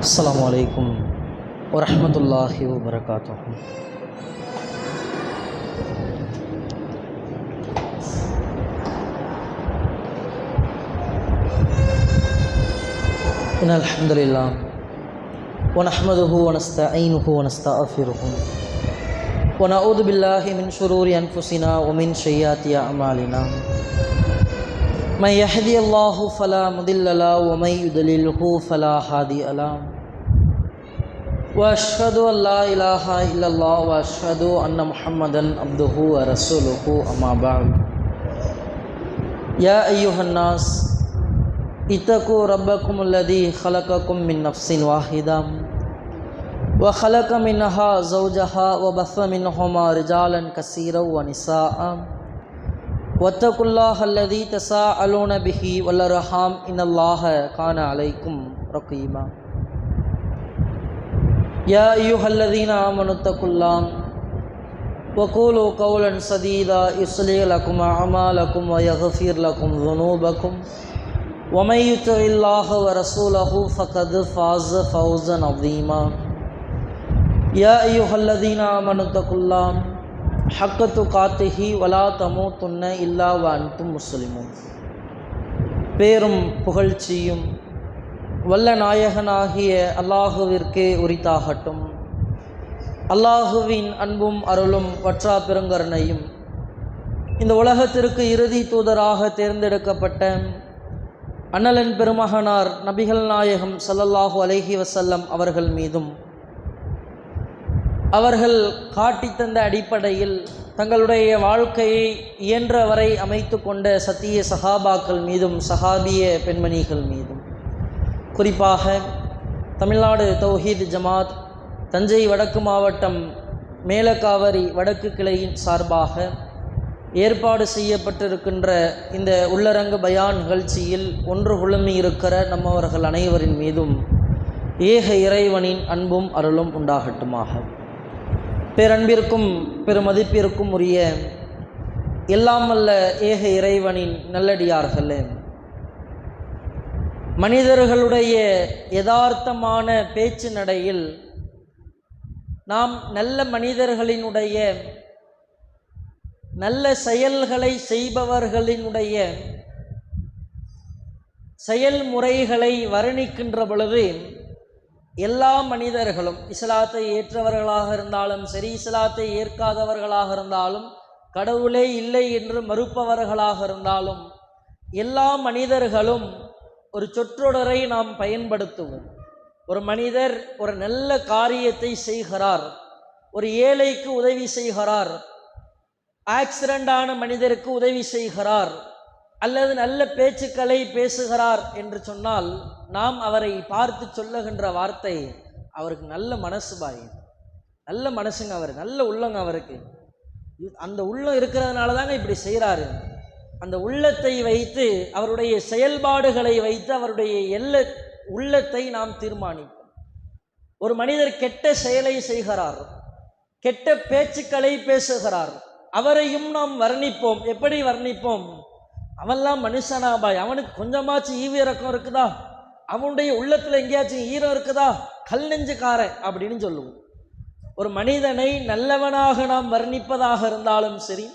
அஸ்ஸலாமு அலைக்கும் வரஹ்மத்துல்லாஹி வபரகாத்துஹு. இன்னல் ஹம்துலில்லாஹ் வ நஹ்மதுஹு வ நஸ்தஈனுஹு வ நஸ்தக்ஃபிருஹு வ நஊது பில்லாஹி மின் ஷுரூரி அன்ஃபுஸினா வ மின் ஸய்யிஆத்தி அஅமாலினா. மன் யஹ்தியல்லாஹு ஃபலா முதில்ல லஹு வ மன் யுத்லில்ஹு ஃபலா ஹாதிய லஹு. وأشهد أن لا إله إلا الله وأشهد أن محمدا عبده ورسوله أما بعد. يا أيها الناس اتقوا ربكم الذي خلقكم من نفس واحدة وخلق منها زوجها وبث منهما رجالا كثيرا ونساء واتقوا الله الذي تساءلون به والأرحام إن الله كان عليكم رقيبا. يا أيها الذين آمنوا اتقوا الله وقولوا قولا سديدا يصلح لكم أعمالكم ويغفر لكم ذنوبكم ومن يطع الله ورسوله فقد فاز فوزا عظيما. يا أيها الذين آمنوا اتقوا الله حق تقاته ولا تموتن إلا وأنتم مسلمون. பேரும் புகழ்ச்சியும் வல்ல நாயகனாகிய அல்லாஹுவிற்கே உரித்தாகட்டும். அல்லாஹுவின் அன்பும் அருளும் வற்றா பெருங்கருணையும் இந்த உலகத்திற்கு இறுதி தூதராக தேர்ந்தெடுக்கப்பட்ட அண்ணலன் பெருமகனார் நபிகள் நாயகம் ஸல்லல்லாஹு அலைஹி வஸல்லம் அவர்கள் மீதும், அவர்கள் காட்டித்தந்த அடிப்படையில் தங்களுடைய வாழ்க்கையை இயன்றவரை அமைத்து கொண்ட சத்திய சஹாபாக்கள் மீதும் சஹாபிய பெண்மணிகள் மீதும், குறிப்பாக தமிழ்நாடு தௌஹீத் ஜமாத் தஞ்சை வடக்கு மாவட்டம் மேலக்காவரி வடக்கு கிளையின் சார்பாக ஏற்பாடு செய்யப்பட்டிருக்கின்ற இந்த உள்ளரங்கு பயான் நிகழ்ச்சியில் ஒன்று குழுமி இருக்கிற நம்மவர்கள் அனைவரின் மீதும் ஏக இறைவனின் அன்பும் அருளும் உண்டாகட்டுமாக. பேரன்பிற்கும் பெருமதிப்பிற்கும் உரிய எல்லாம் வல்ல ஏக இறைவனின் நல்லடியார்களே, மனிதர்களுடைய யதார்த்தமான பேச்சு நடையில் நாம் நல்ல மனிதர்களினுடைய நல்ல செயல்களை செய்பவர்களினுடைய செயல்முறைகளை வர்ணிக்கின்ற பொழுது எல்லா மனிதர்களும் இஸ்லாத்தை ஏற்றவர்களாக இருந்தாலும் சரி, இஸ்லாத்தை ஏற்காதவர்களாக இருந்தாலும், கடவுளே இல்லை என்று மறுப்பவர்களாக இருந்தாலும், எல்லா மனிதர்களும் ஒரு சொற்றொடரை நாம் பயன்படுத்துவோம். ஒரு மனிதர் ஒரு நல்ல காரியத்தை செய்கிறார், ஒரு ஏழைக்கு உதவி செய்கிறார், ஆக்சிடென்டான மனிதருக்கு உதவி செய்கிறார், அல்லது நல்ல பேச்சுக்களை பேசுகிறார் என்று சொன்னால் நாம் அவரை பார்த்து சொல்லுகின்ற வார்த்தை, அவருக்கு நல்ல மனசு பாய், நல்ல மனசுங்க, அவர் நல்ல உள்ளங்க, அவருக்கு அந்த உள்ளம் இருக்கிறதுனால தாங்க இப்படி செய்கிறாரு. அந்த உள்ளத்தை வைத்து, அவருடைய செயல்பாடுகளை வைத்து அவருடைய உள்ளத்தை நாம் தீர்மானிப்போம். ஒரு மனிதர் கெட்ட செயலை செய்கிறார், கெட்ட பேச்சுக்களை பேசுகிறார், அவரையும் நாம் வர்ணிப்போம். எப்படி வர்ணிப்போம்? அவன்லாம் மனுஷனா பாய், அவனுக்கு கொஞ்சமாச்சும் ஈவு இறக்கம் இருக்குதா, அவனுடைய உள்ளத்தில் எங்கேயாச்சும் ஈரம் இருக்குதா, கல் நெஞ்சுக்காரன் அப்படின்னு சொல்லுவோம். ஒரு மனிதனை நல்லவனாக நாம் வர்ணிப்பதாக இருந்தாலும் சரி,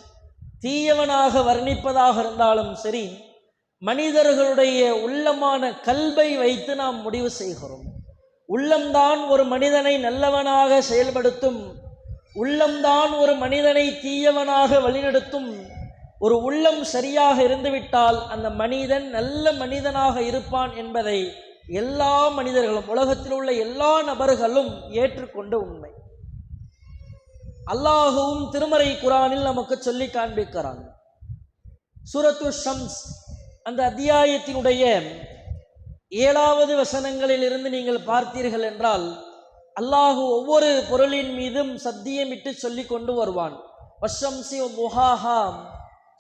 தீயவனாக வர்ணிப்பதாக இருந்தாலும் சரி, மனிதர்களுடைய உள்ளமான கல்வை வைத்து நாம் முடிவு செய்கிறோம். உள்ளம்தான் ஒரு மனிதனை நல்லவனாக செயல்படுத்தும், உள்ளம்தான் ஒரு மனிதனை தீயவனாக வழிநடத்தும். ஒரு உள்ளம் சரியாக இருந்துவிட்டால் அந்த மனிதன் நல்ல மனிதனாக இருப்பான் என்பதை எல்லா மனிதர்களும், உலகத்தில் உள்ள எல்லா நபர்களும் ஏற்றுக்கொண்ட உண்மை. அல்லாஹுவும் திருமறை குர்ஆனில் நமக்கு சொல்லி காண்பிக்கிறான். சூரத்து ஷம்ஸ் அந்த அத்தியாயத்தினுடைய 7வது வசனங்களில் இருந்து நீங்கள் பார்த்தீர்கள் என்றால், அல்லாஹு ஒவ்வொரு பொருளின் மீதும் சத்தியமிட்டு சொல்லி கொண்டு வருவான். வஷம்சி முஹாஹா,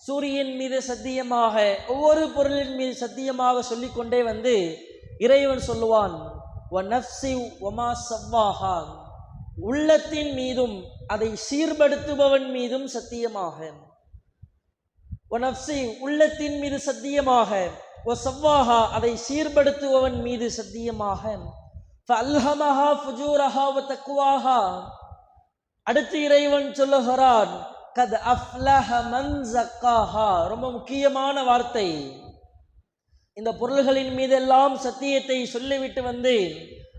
சூரியன் மீது சத்தியமாக, ஒவ்வொரு பொருளின் மீது சத்தியமாக சொல்லிக்கொண்டே வந்து இறைவன் சொல்லுவான், வ நஃப்ஸி வமா ஸவ்வாஹா, உள்ளத்தின் மீதும் அதை சீர்படுத்துபவன் மீதும் சத்தியமாக, வ நஃப்ஸி உள்ளத்தின் மீது சத்தியமாக, வ ஸவ்வாஹா அதை சீர்படுத்துபவன் மீது சத்தியமாக, ஃபஅல்ஹமஹா ஃபுஜூரஹா வ தக்வாஹா. அடுத்து இறைவன் சொல்லுகிறான் கத் அஃப்லஹ மன் ஸக்காஹா. ரொம்ப முக்கியமான வார்த்தை. இந்த பொருள்களின் மீதெல்லாம் சத்தியத்தை சொல்லிவிட்டு வந்து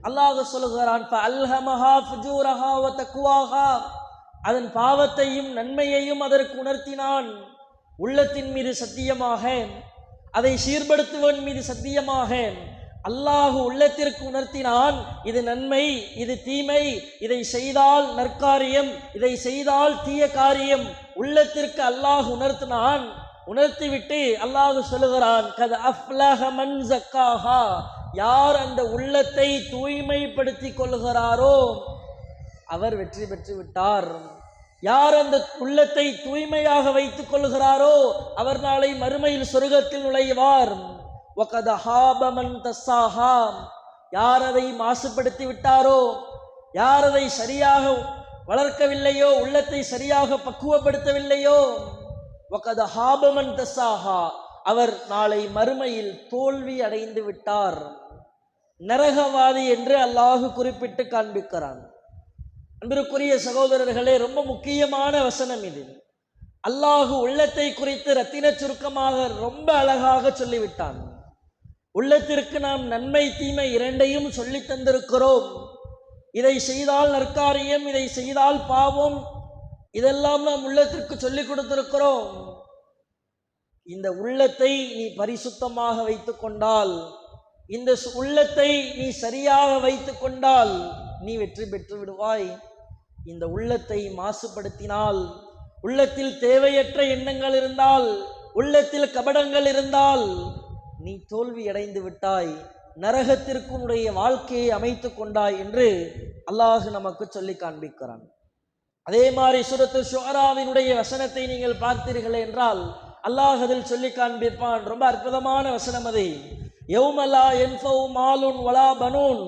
அல்லாஹ் சொல்லுகிறான் ஃபஅல்ஹமஹா ஃபுஜூரஹா வ தக்வாஹா. அதன் பாவத்தையும் நன்மையையும் அதற்கு உணர்த்தினான். உள்ளத்தின் மீது சத்தியமாக, அதை சீர்படுத்துவன் மீது சத்தியமாக அல்லாஹ் உள்ளத்திற்கு உணர்த்தினான். இது நன்மை, இது தீமை, இதை செய்தால் நற்காரியம், இதை செய்தால் தீய காரியம். உள்ளத்திற்கு அல்லாஹ் உணர்த்தினான். உணர்த்திவிட்டு அல்லாஹ் சொல்லுகிறான் கத் அஃப்லஹ மன் ஸக்காஹா. யார் அந்த உள்ளத்தை தூய்மைப்படுத்தி கொள்கிறாரோ அவர் வெற்றி பெற்று விட்டார். யார் அந்த உள்ளத்தை தூய்மையாக வைத்துக் கொள்கிறாரோ அவர் நாளை மறுமையில் சொர்க்கத்தில் நுழைவார். வகத் ஹாப மன் தஸ்ஸாஹா. யார் அதை மாசுபடுத்தி விட்டாரோ, யார் அதை சரியாக வளர்க்கவில்லையோ, உள்ளத்தை சரியாக பக்குவப்படுத்தவில்லையோ, வகத் ஹாப மன் தஸ்ஸாஹா, அவர் நாளை மறுமையில் தோல்வி அடைந்து விட்டார், நரகவாதி என்று அல்லாஹ் குறிப்பிட்டு காண்பிக்கிறான். அன்பிற்குரிய சகோதரர்களே, ரொம்ப முக்கியமான வசனம் இது. அல்லாஹ் உள்ளத்தை குறித்து ரத்தின சுருக்கமாக ரொம்ப அழகாக சொல்லிவிட்டான். உள்ளத்திற்கு நாம் நன்மை தீமை இரண்டையும் சொல்லி தந்திருக்கிறோம். இதை செய்தால் நற்காரியம், இதை செய்தால் பாவம், இதெல்லாம் நாம் உள்ளத்திற்கு சொல்லிக் கொடுத்திருக்கிறோம். இந்த உள்ளத்தை நீ பரிசுத்தமாக வைத்துக் கொண்டால், இந்த உள்ளத்தை நீ சரியாக வைத்துக் கொண்டால் நீ வெற்றி பெற்று விடுவாய். இந்த உள்ளத்தை மாசுபடுத்தினால், உள்ளத்தில் தேவையற்ற எண்ணங்கள் இருந்தால், உள்ளத்தில் கபடங்கள் இருந்தால் நீ தோல்வி அடைந்து விட்டாய், நரகத்திற்கு உன்னுடைய வாழ்க்கையை அமைத்து கொண்டாய் என்று அல்லாஹ் நமக்கு சொல்லி காண்பிக்கிறான். அதே மாதிரி சூரத்து ஷுஆராவினுடைய வசனத்தை நீங்கள் பார்த்தீர்கள் என்றால் அல்லாஹ் அதில் சொல்லி காண்பிப்பான். ரொம்ப அற்புதமான வசனம் அது. யௌம லா யன்ஃபவு மாலுன் வலா பனூன்.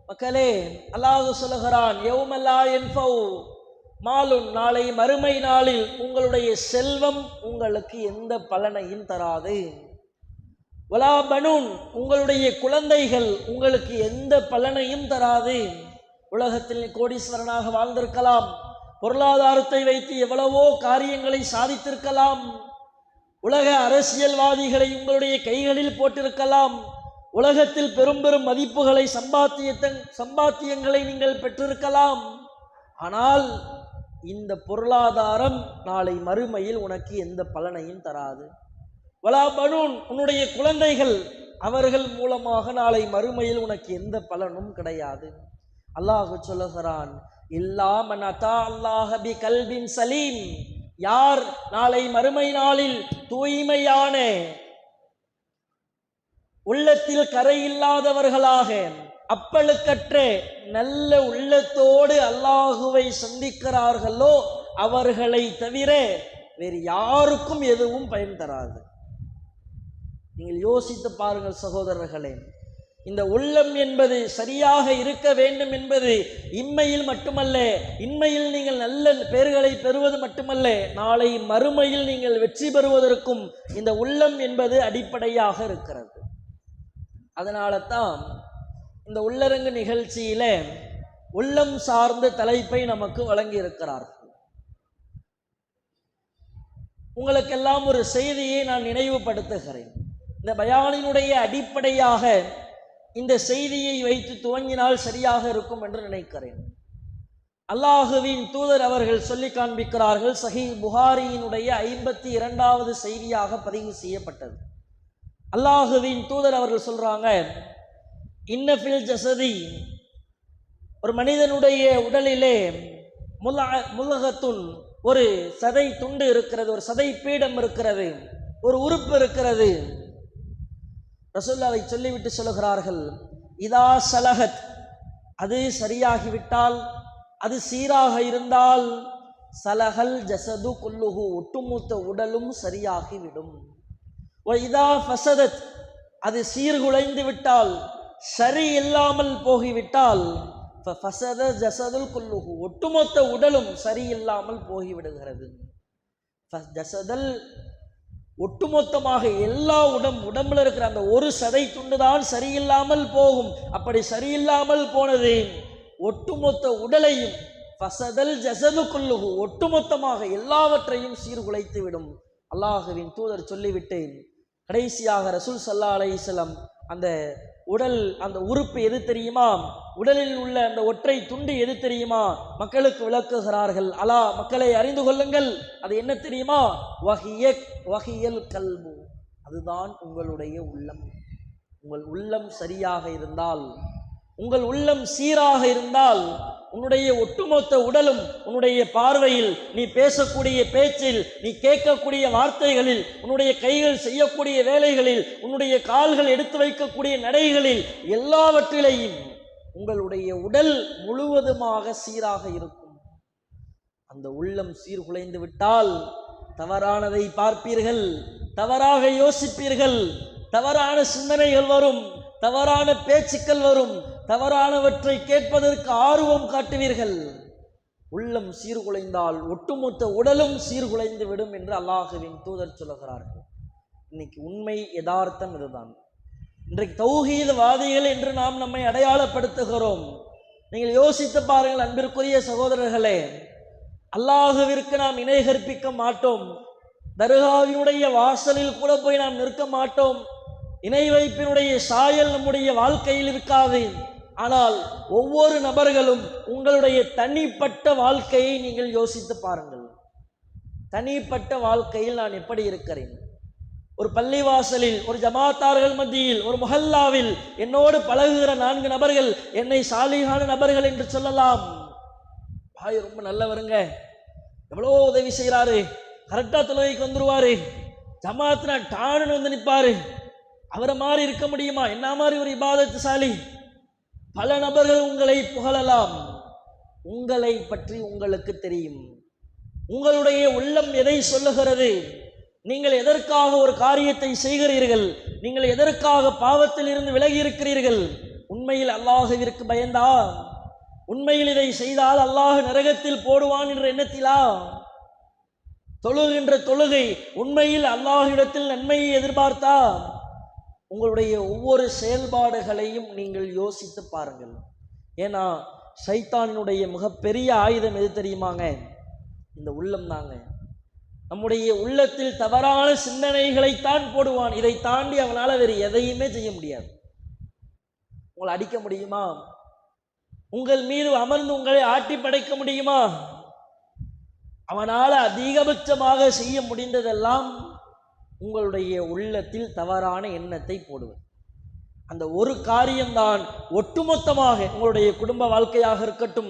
மக்களே, அல்லாஹ் சொல்லுகிறான் யௌம லா யன்ஃபவு மாலுன், நாளை மறுமை நாளில் உங்களுடைய செல்வம் உங்களுக்கு எந்த பலனையும் தராது. வலா பனூன், உங்களுடைய குழந்தைகள் உங்களுக்கு எந்த பலனையும் தராது. உலகத்தில் கோடீஸ்வரனாக வாழ்ந்திருக்கலாம், பொருளாதாரத்தை வைத்து எவ்வளவோ காரியங்களை சாதித்திருக்கலாம், உலக அரசியல்வாதிகளை உங்களுடைய கைகளில் போட்டிருக்கலாம், உலகத்தில் பெரும் பெரும் மதிப்புகளை சம்பாத்தியங்களை நீங்கள் பெற்றிருக்கலாம். ஆனால் இந்த பொருளாதாரம் நாளை மறுமையில் உனக்கு எந்த பலனையும் தராது. வலா பனூன், உன்னுடைய குழந்தைகள், அவர்கள் மூலமாக நாளை மறுமையில் உனக்கு எந்த பலனும் கிடையாது. அல்லாஹ் சொல்லுகிறான் இல்லா மன் அதா அல்லாஹ பி கல்பின் சலீம். யார் நாளை மறுமை நாளில் தூய்மையான உள்ளத்தில் கரையில்லாதவர்களாக அப்பழுக்கற்ற நல்ல உள்ளத்தோடு அல்லாஹுவை சந்திக்கிறார்களோ அவர்களை தவிர வேறு யாருக்கும் எதுவும் பயன் தராது. நீங்கள் யோசித்து பாருங்கள் சகோதரர்களே, இந்த உள்ளம் என்பது சரியாக இருக்க வேண்டும் என்பது இம்மையில் மட்டுமல்ல, இன்மையில் நீங்கள் நல்ல பெயர்களை பெறுவது மட்டுமல்ல, நாளை மறுமையில் நீங்கள் வெற்றி பெறுவதற்கும் இந்த உள்ளம் என்பது அடிப்படையாக இருக்கிறது. அதனால தான் இந்த உள்ளரங்கு நிகழ்ச்சியில உள்ளம் சார்ந்த தலைப்பை நமக்கு வழங்கி இருக்கிறார்கள். உங்களுக்கெல்லாம் ஒரு செய்தியை நான் நினைவுபடுத்துகிறேன். இந்த பயானினுடைய அடிப்படையாக இந்த செய்தியை வைத்து துவங்கினால் சரியாக இருக்கும் என்று நினைக்கிறேன். அல்லாஹுவின் தூதர் அவர்கள் சொல்லி காண்பிக்கிறார்கள். சஹீஹ் புகாரியினுடைய 52வது செய்தியாக பதிவு செய்யப்பட்டது. அல்லாஹுவின் தூதர் அவர்கள் சொல்றாங்க, இன்னஃபில் ஜஸதி, ஒரு மனிதனுடைய உடலிலே முலகத்துன், ஒரு சதை துண்டு இருக்கிறது, ஒரு சதை பீடம் இருக்கிறது, ஒரு உறுப்பு இருக்கிறது. ரசூலுல்லாஹ் அதை சொல்லிவிட்டு சொல்லுகிறார்கள், இதா சலஹத், அது சரியாகிவிட்டால், அது சீராக இருந்தால், சலஹல் ஜஸது குல்லுஹு, ஒட்டுமொத்த உடலும் சரியாகிவிடும். இதா ஃபஸதத், அது சீர்குலைந்து விட்டால், சரி இல்லாமல் போகிவிட்டால், ஃபஸத ஜஸதுல் குல்லுஹு, ஒட்டுமொத்த உடலும் சரியில்லாமல் போகிவிடுகிறது. ஜஸதல் ஒட்டுமொத்தமாக எல்லா உடம்புல இருக்கிற அந்த ஒரு சதை துண்டு தான் சரியில்லாமல் போகும். அப்படி சரியில்லாமல் போனது ஒட்டுமொத்த உடலையும் ஃபஸதல் ஜஸது குல்லுஹு, ஒட்டுமொத்தமாக எல்லாவற்றையும் சீர்குலைத்து விடும். அல்லாஹுவின் தூதர் சொல்லிவிட்டேன். கடைசியாக ரசூல் ஸல்லல்லாஹு அலைஹி வஸல்லம் அந்த உடல், அந்த உறுப்பு எது தெரியுமா, உடலில் உள்ள அந்த ஒற்றை துண்டு எது தெரியுமா, மக்களுக்கு விளக்குகிறார்கள். அலா, மக்களை அறிந்து கொள்ளுங்கள், அது என்ன தெரியுமா, வஹியல் கல்பு, அதுதான் உங்களுடைய உள்ளம். உங்கள் உள்ளம் சரியாக இருந்தால், உங்கள் உள்ளம் சீராக இருந்தால், உன்னுடைய ஒட்டுமொத்த உடலும் உன்னுடைய பார்வையில், நீ பேசக்கூடிய பேச்சில், நீ கேட்கக்கூடிய வார்த்தைகளில், உன்னுடைய கைகள் செய்யக்கூடிய வேலைகளில், உன்னுடைய கால்கள் எடுத்து வைக்கக்கூடிய நடைகளில், எல்லாவற்றிலையும் உங்களுடைய உடல் முழுவதுமாக சீராக இருக்கும். அந்த உள்ளம் சீர்குலைந்து விட்டால் தவறானதை பார்ப்பீர்கள், தவறாக யோசிப்பீர்கள், தவறான சிந்தனைகள் வரும், தவறான பேச்சுக்கள் வரும், தவறானவற்றை கேட்பதற்கு ஆர்வம் காட்டுவீர்கள். உள்ளம் சீர்குலைந்தால் ஒட்டுமொத்த உடலும் சீர்குலைந்து விடும் என்று அல்லாஹுவின் தூதர் சொல்லுகிறார்கள். இன்னைக்கு உண்மை யதார்த்தம் இதுதான். இன்றைக்கு தௌஹீத்வாதிகள் என்று நாம் நம்மை அடையாளப்படுத்துகிறோம். நீங்கள் யோசித்து பாருங்கள் அன்பிற்குரிய சகோதரர்களே, அல்லாஹுவிற்கு நாம் இணை கற்பிக்க மாட்டோம். தர்காவினுடைய வாசலில் கூட போய் நாம் நிற்க மாட்டோம். இணை வைப்பினுடைய சாயல் நம்முடைய வாழ்க்கையில் இருக்காது. ஆனால் ஒவ்வொரு நபர்களும் உங்களுடைய தனிப்பட்ட வாழ்க்கையை நீங்கள் யோசித்து பாருங்கள். தனிப்பட்ட வாழ்க்கையில் நான் எப்படி இருக்கிறேன்? ஒரு பள்ளிவாசலில், ஒரு ஜமாத்தார்கள் மத்தியில், ஒரு முஹல்லாவில் என்னோடு பழகுகிற 4 நபர்கள் என்னை சாலிகான நபர்கள் என்று சொல்லலாம். பாய் ரொம்ப நல்லவருங்க, எவ்வளோ உதவி செய்கிறாரு, கரெக்டா தொழுகைக்கு வந்துருவாரு, ஜமாத்னா டானுன்னு வந்து நிற்பாரு, அவரை மாதிரி இருக்க முடியுமா, என்ன மாதிரி ஒரு இபாதத்துசாலி. பல நபர்கள் உங்களை புகழலாம். உங்களை பற்றி உங்களுக்கு தெரியும். உங்களுடைய உள்ளம் எதை சொல்லுகிறது? நீங்கள் எதற்காக ஒரு காரியத்தை செய்கிறீர்கள்? நீங்கள் எதற்காக பாவத்தில் இருந்து விலகி இருக்கிறீர்கள்? உண்மையில் அல்லாஹுவிற்கு பயந்தா? உண்மையில் இதை செய்தால் அல்லாஹ் நரகத்தில் போடுவான் என்ற எண்ணத்திலா? தொழுகின்ற தொழுகை உண்மையில் அல்லாஹ்விடத்தில் நன்மையை எதிர்பார்த்தா? உங்களுடைய ஒவ்வொரு செயல்பாடுகளையும் நீங்கள் யோசித்து பாருங்கள். ஏன்னா சைத்தானுடைய மிகப்பெரிய ஆயுதம் எது தெரியுமாங்க? இந்த உள்ளம் தாங்க. நம்முடைய உள்ளத்தில் தவறான சிந்தனைகளைத்தான் போடுவான். இதை தாண்டி அவனால் வேறு எதையுமே செய்ய முடியாது. உங்களை அடிக்க முடியுமா? உங்கள் மீது அமர்ந்து உங்களை ஆட்டி படைக்க முடியுமா? அவனால் அதிகபட்சமாக செய்ய முடிந்ததெல்லாம் உங்களுடைய உள்ளத்தில் தவறான எண்ணத்தை போடுவது. அந்த ஒரு காரியம்தான் ஒட்டுமொத்தமாக உங்களுடைய குடும்ப வாழ்க்கையாக இருக்கட்டும்,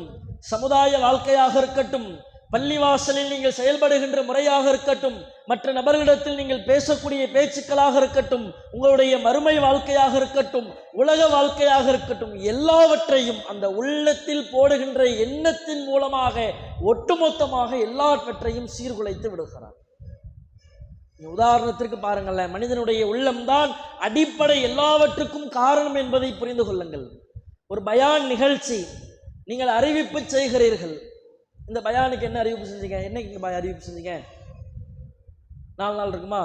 சமுதாய வாழ்க்கையாக இருக்கட்டும், பள்ளிவாசலில் நீங்கள் செயல்படுகின்ற முறையாக இருக்கட்டும், மற்ற நபர்களிடத்தில் நீங்கள் பேசக்கூடிய பேச்சுக்களாக இருக்கட்டும், உங்களுடைய மறுமை வாழ்க்கையாக இருக்கட்டும், உலக வாழ்க்கையாக இருக்கட்டும், எல்லாவற்றையும் அந்த உள்ளத்தில் போடுகின்ற எண்ணத்தின் மூலமாக ஒட்டுமொத்தமாக எல்லாவற்றையும் சீர்குலைத்து விடுகிறார். உதாரணத்திற்கு பாருங்களேன், மனிதனுடைய உள்ளம்தான் அடிப்படை எல்லாவற்றுக்கும் காரணம் என்பதை புரிந்து கொள்ளுங்கள். ஒரு பயான் நிகழ்ச்சி, நீங்கள் அறிவிப்பு செய்கிறீர்கள். இந்த பயானுக்கு என்ன அறிவிப்பு செஞ்சீங்க? என்னைக்கு அறிவிப்பு செஞ்சீங்க? 4 நாள் இருக்குமா?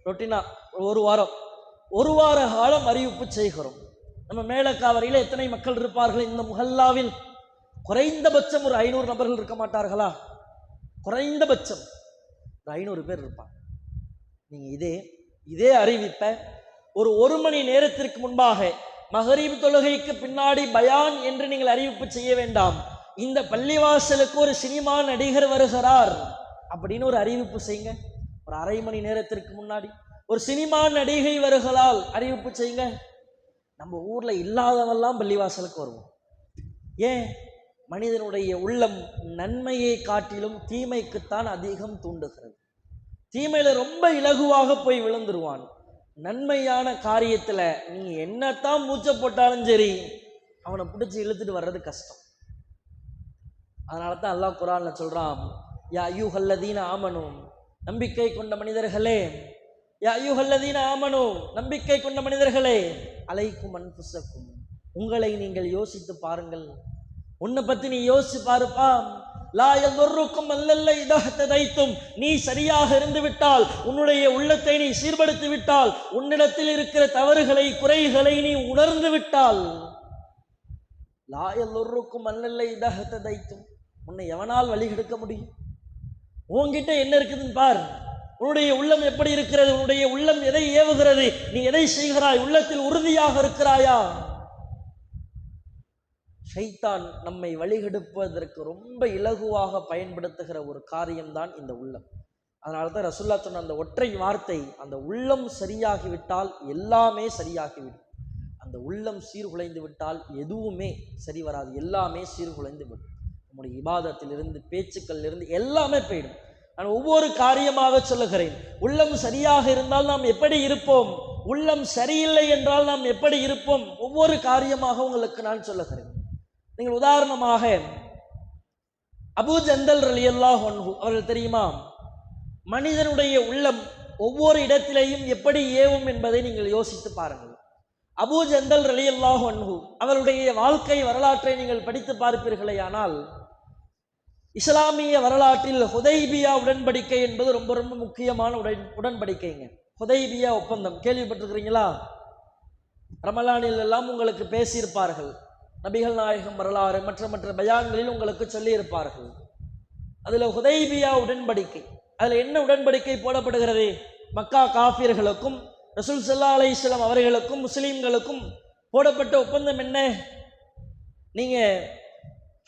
ரொட்டீனா ஒரு வார காலம் அறிவிப்பு செய்கிறோம். நம்ம மேலக்காவரியில் எத்தனை மக்கள் இருப்பார்கள்? இந்த முஹல்லாவில் குறைந்தபட்சம் ஒரு 500 நபர்கள் இருக்க மாட்டார்களா? குறைந்தபட்சம் 500 பேர் இருப்பாங்க. நீங்க இதே அறிவிப்பை ஒரு மணி நேரத்திற்கு முன்பாக மகரீப் தொழுகைக்கு பின்னாடி பயான் என்று நீங்கள் அறிவிப்பு செய்ய வேண்டாம். இந்த பள்ளிவாசலுக்கு ஒரு சினிமா நடிகர் வருகிறார் அப்படின்னு ஒரு அறிவிப்பு செய்யுங்க. ஒரு அரை மணி நேரத்திற்கு முன்னாடி ஒரு சினிமா நடிகை வருகிறாள் அறிவிப்பு செய்யுங்க. நம்ம ஊர்ல இல்லாதவெல்லாம் பள்ளிவாசலுக்கு வருவோம். ஏன்? மனிதனுடைய உள்ளம் நன்மையை காட்டிலும் தீமைக்குத்தான் அதிகம் தூண்டுகிறது. தீமையில ரொம்ப இலகுவாக போய் விழுந்துருவான். நன்மையான காரியத்துல நீங்க என்னத்தான் மூச்சை போட்டாலும் சரி, அவனை பிடிச்சி இழுத்துட்டு வர்றது கஷ்டம். அதனால தான் அல்லாஹ் குர்ஆன்ல சொல்றான், யா அய்யுஹல்லதீன ஆமனு, நம்பிக்கை கொண்ட மனிதர்களே, யா அய்யுஹல்லதீன ஆமனு, நம்பிக்கை கொண்ட மனிதர்களே, அலைக்கும் அன்ஃபுஸக்கும், உங்களை நீங்கள் யோசித்து பாருங்கள். உன்னை பத்தி நீ யோசிச்சு பாருப்பா. லா யதுர்ருக்கும் அல்லல்ல இதா ஹததைத்தும், நீ சரியாக இருந்து விட்டால், உன்னுடைய உள்ளத்தை நீ சீர்படுத்தி விட்டால், உன்னிடத்தில் இருக்கிற தவறுகளை குறைகளை நீ உணர்ந்து விட்டால், லா யதுர்ருக்கும் அல்லல்ல இதா ஹததைத்தும், உன்னை எவனால் வழி கெடுக்க முடியும்? உன்கிட்ட என்ன இருக்குதுன்னு பார். உன்னுடைய உள்ளம் எப்படி இருக்கிறது? உன்னுடைய உள்ளம் எதை ஏவுகிறது? நீ எதை செய்கிறாய்? உள்ளத்தில் உறுதியாக இருக்கிறாயா? ஷைத்தான் நம்மை வழிகெடுப்பதற்கு ரொம்ப இலகுவாக பயன்படுத்துகிற ஒரு காரியம்தான் இந்த உள்ளம். அதனால தான் ரசூலுல்லாஹ் சொன்ன அந்த ஒற்றை வார்த்தை, அந்த உள்ளம் சரியாகிவிட்டால் எல்லாமே சரியாகிவிடும். அந்த உள்ளம் சீர்குலைந்து விட்டால் எதுவுமே சரி வராது, எல்லாமே சீர்குலைந்து விடும். நம்முடைய இபாதத்திலிருந்து பேச்சுக்களிலிருந்து எல்லாமே போயிடும். நான் ஒவ்வொரு காரியமாக சொல்லுகிறேன். உள்ளம் சரியாக இருந்தால் நாம் எப்படி இருப்போம், உள்ளம் சரியில்லை என்றால் நாம் எப்படி இருப்போம், ஒவ்வொரு காரியமாக உங்களுக்கு நான் சொல்லுகிறேன். நீங்கள் உதாரணமாக அபூ ஜந்தல் ரலியல்லாஹு அன்ஹு அவர்கள் தெரியுமா? மனிதனுடைய உள்ளம் ஒவ்வொரு இடத்திலேயும் எப்படி ஏவும் என்பதை நீங்கள் யோசித்து பாருங்கள். அபூ ஜந்தல் ரலியல்லாஹு அன்ஹு அவருடைய வாழ்க்கை வரலாற்றை நீங்கள் படித்து பார்ப்பீர்களே ஆனால், இஸ்லாமிய வரலாற்றில் ஹுதைபியா உடன்படிக்கை என்பது ரொம்ப ரொம்ப முக்கியமான உடன்படிக்கைங்க. ஹுதைபியா ஒப்பந்தம் கேள்விப்பட்டிருக்கிறீங்களா? ரமலானில் எல்லாம் உங்களுக்கு பேசியிருப்பார்கள். நபிகள் நாயகம் வரலாறு மற்ற மற்ற பயான்களில் உங்களுக்கு சொல்லி இருப்பார்கள். அதுல ஹுதைபியா உடன்படிக்கை, அதுல என்ன உடன்படிக்கை போடப்படுகிறது? மக்கா காஃபிர்களுக்கும் ரசூல் ஸல்லல்லாஹு அலைஹி வஸல்லம் அவர்களுக்கும் முஸ்லீம்களுக்கும் போடப்பட்ட ஒப்பந்தம் என்ன? நீங்க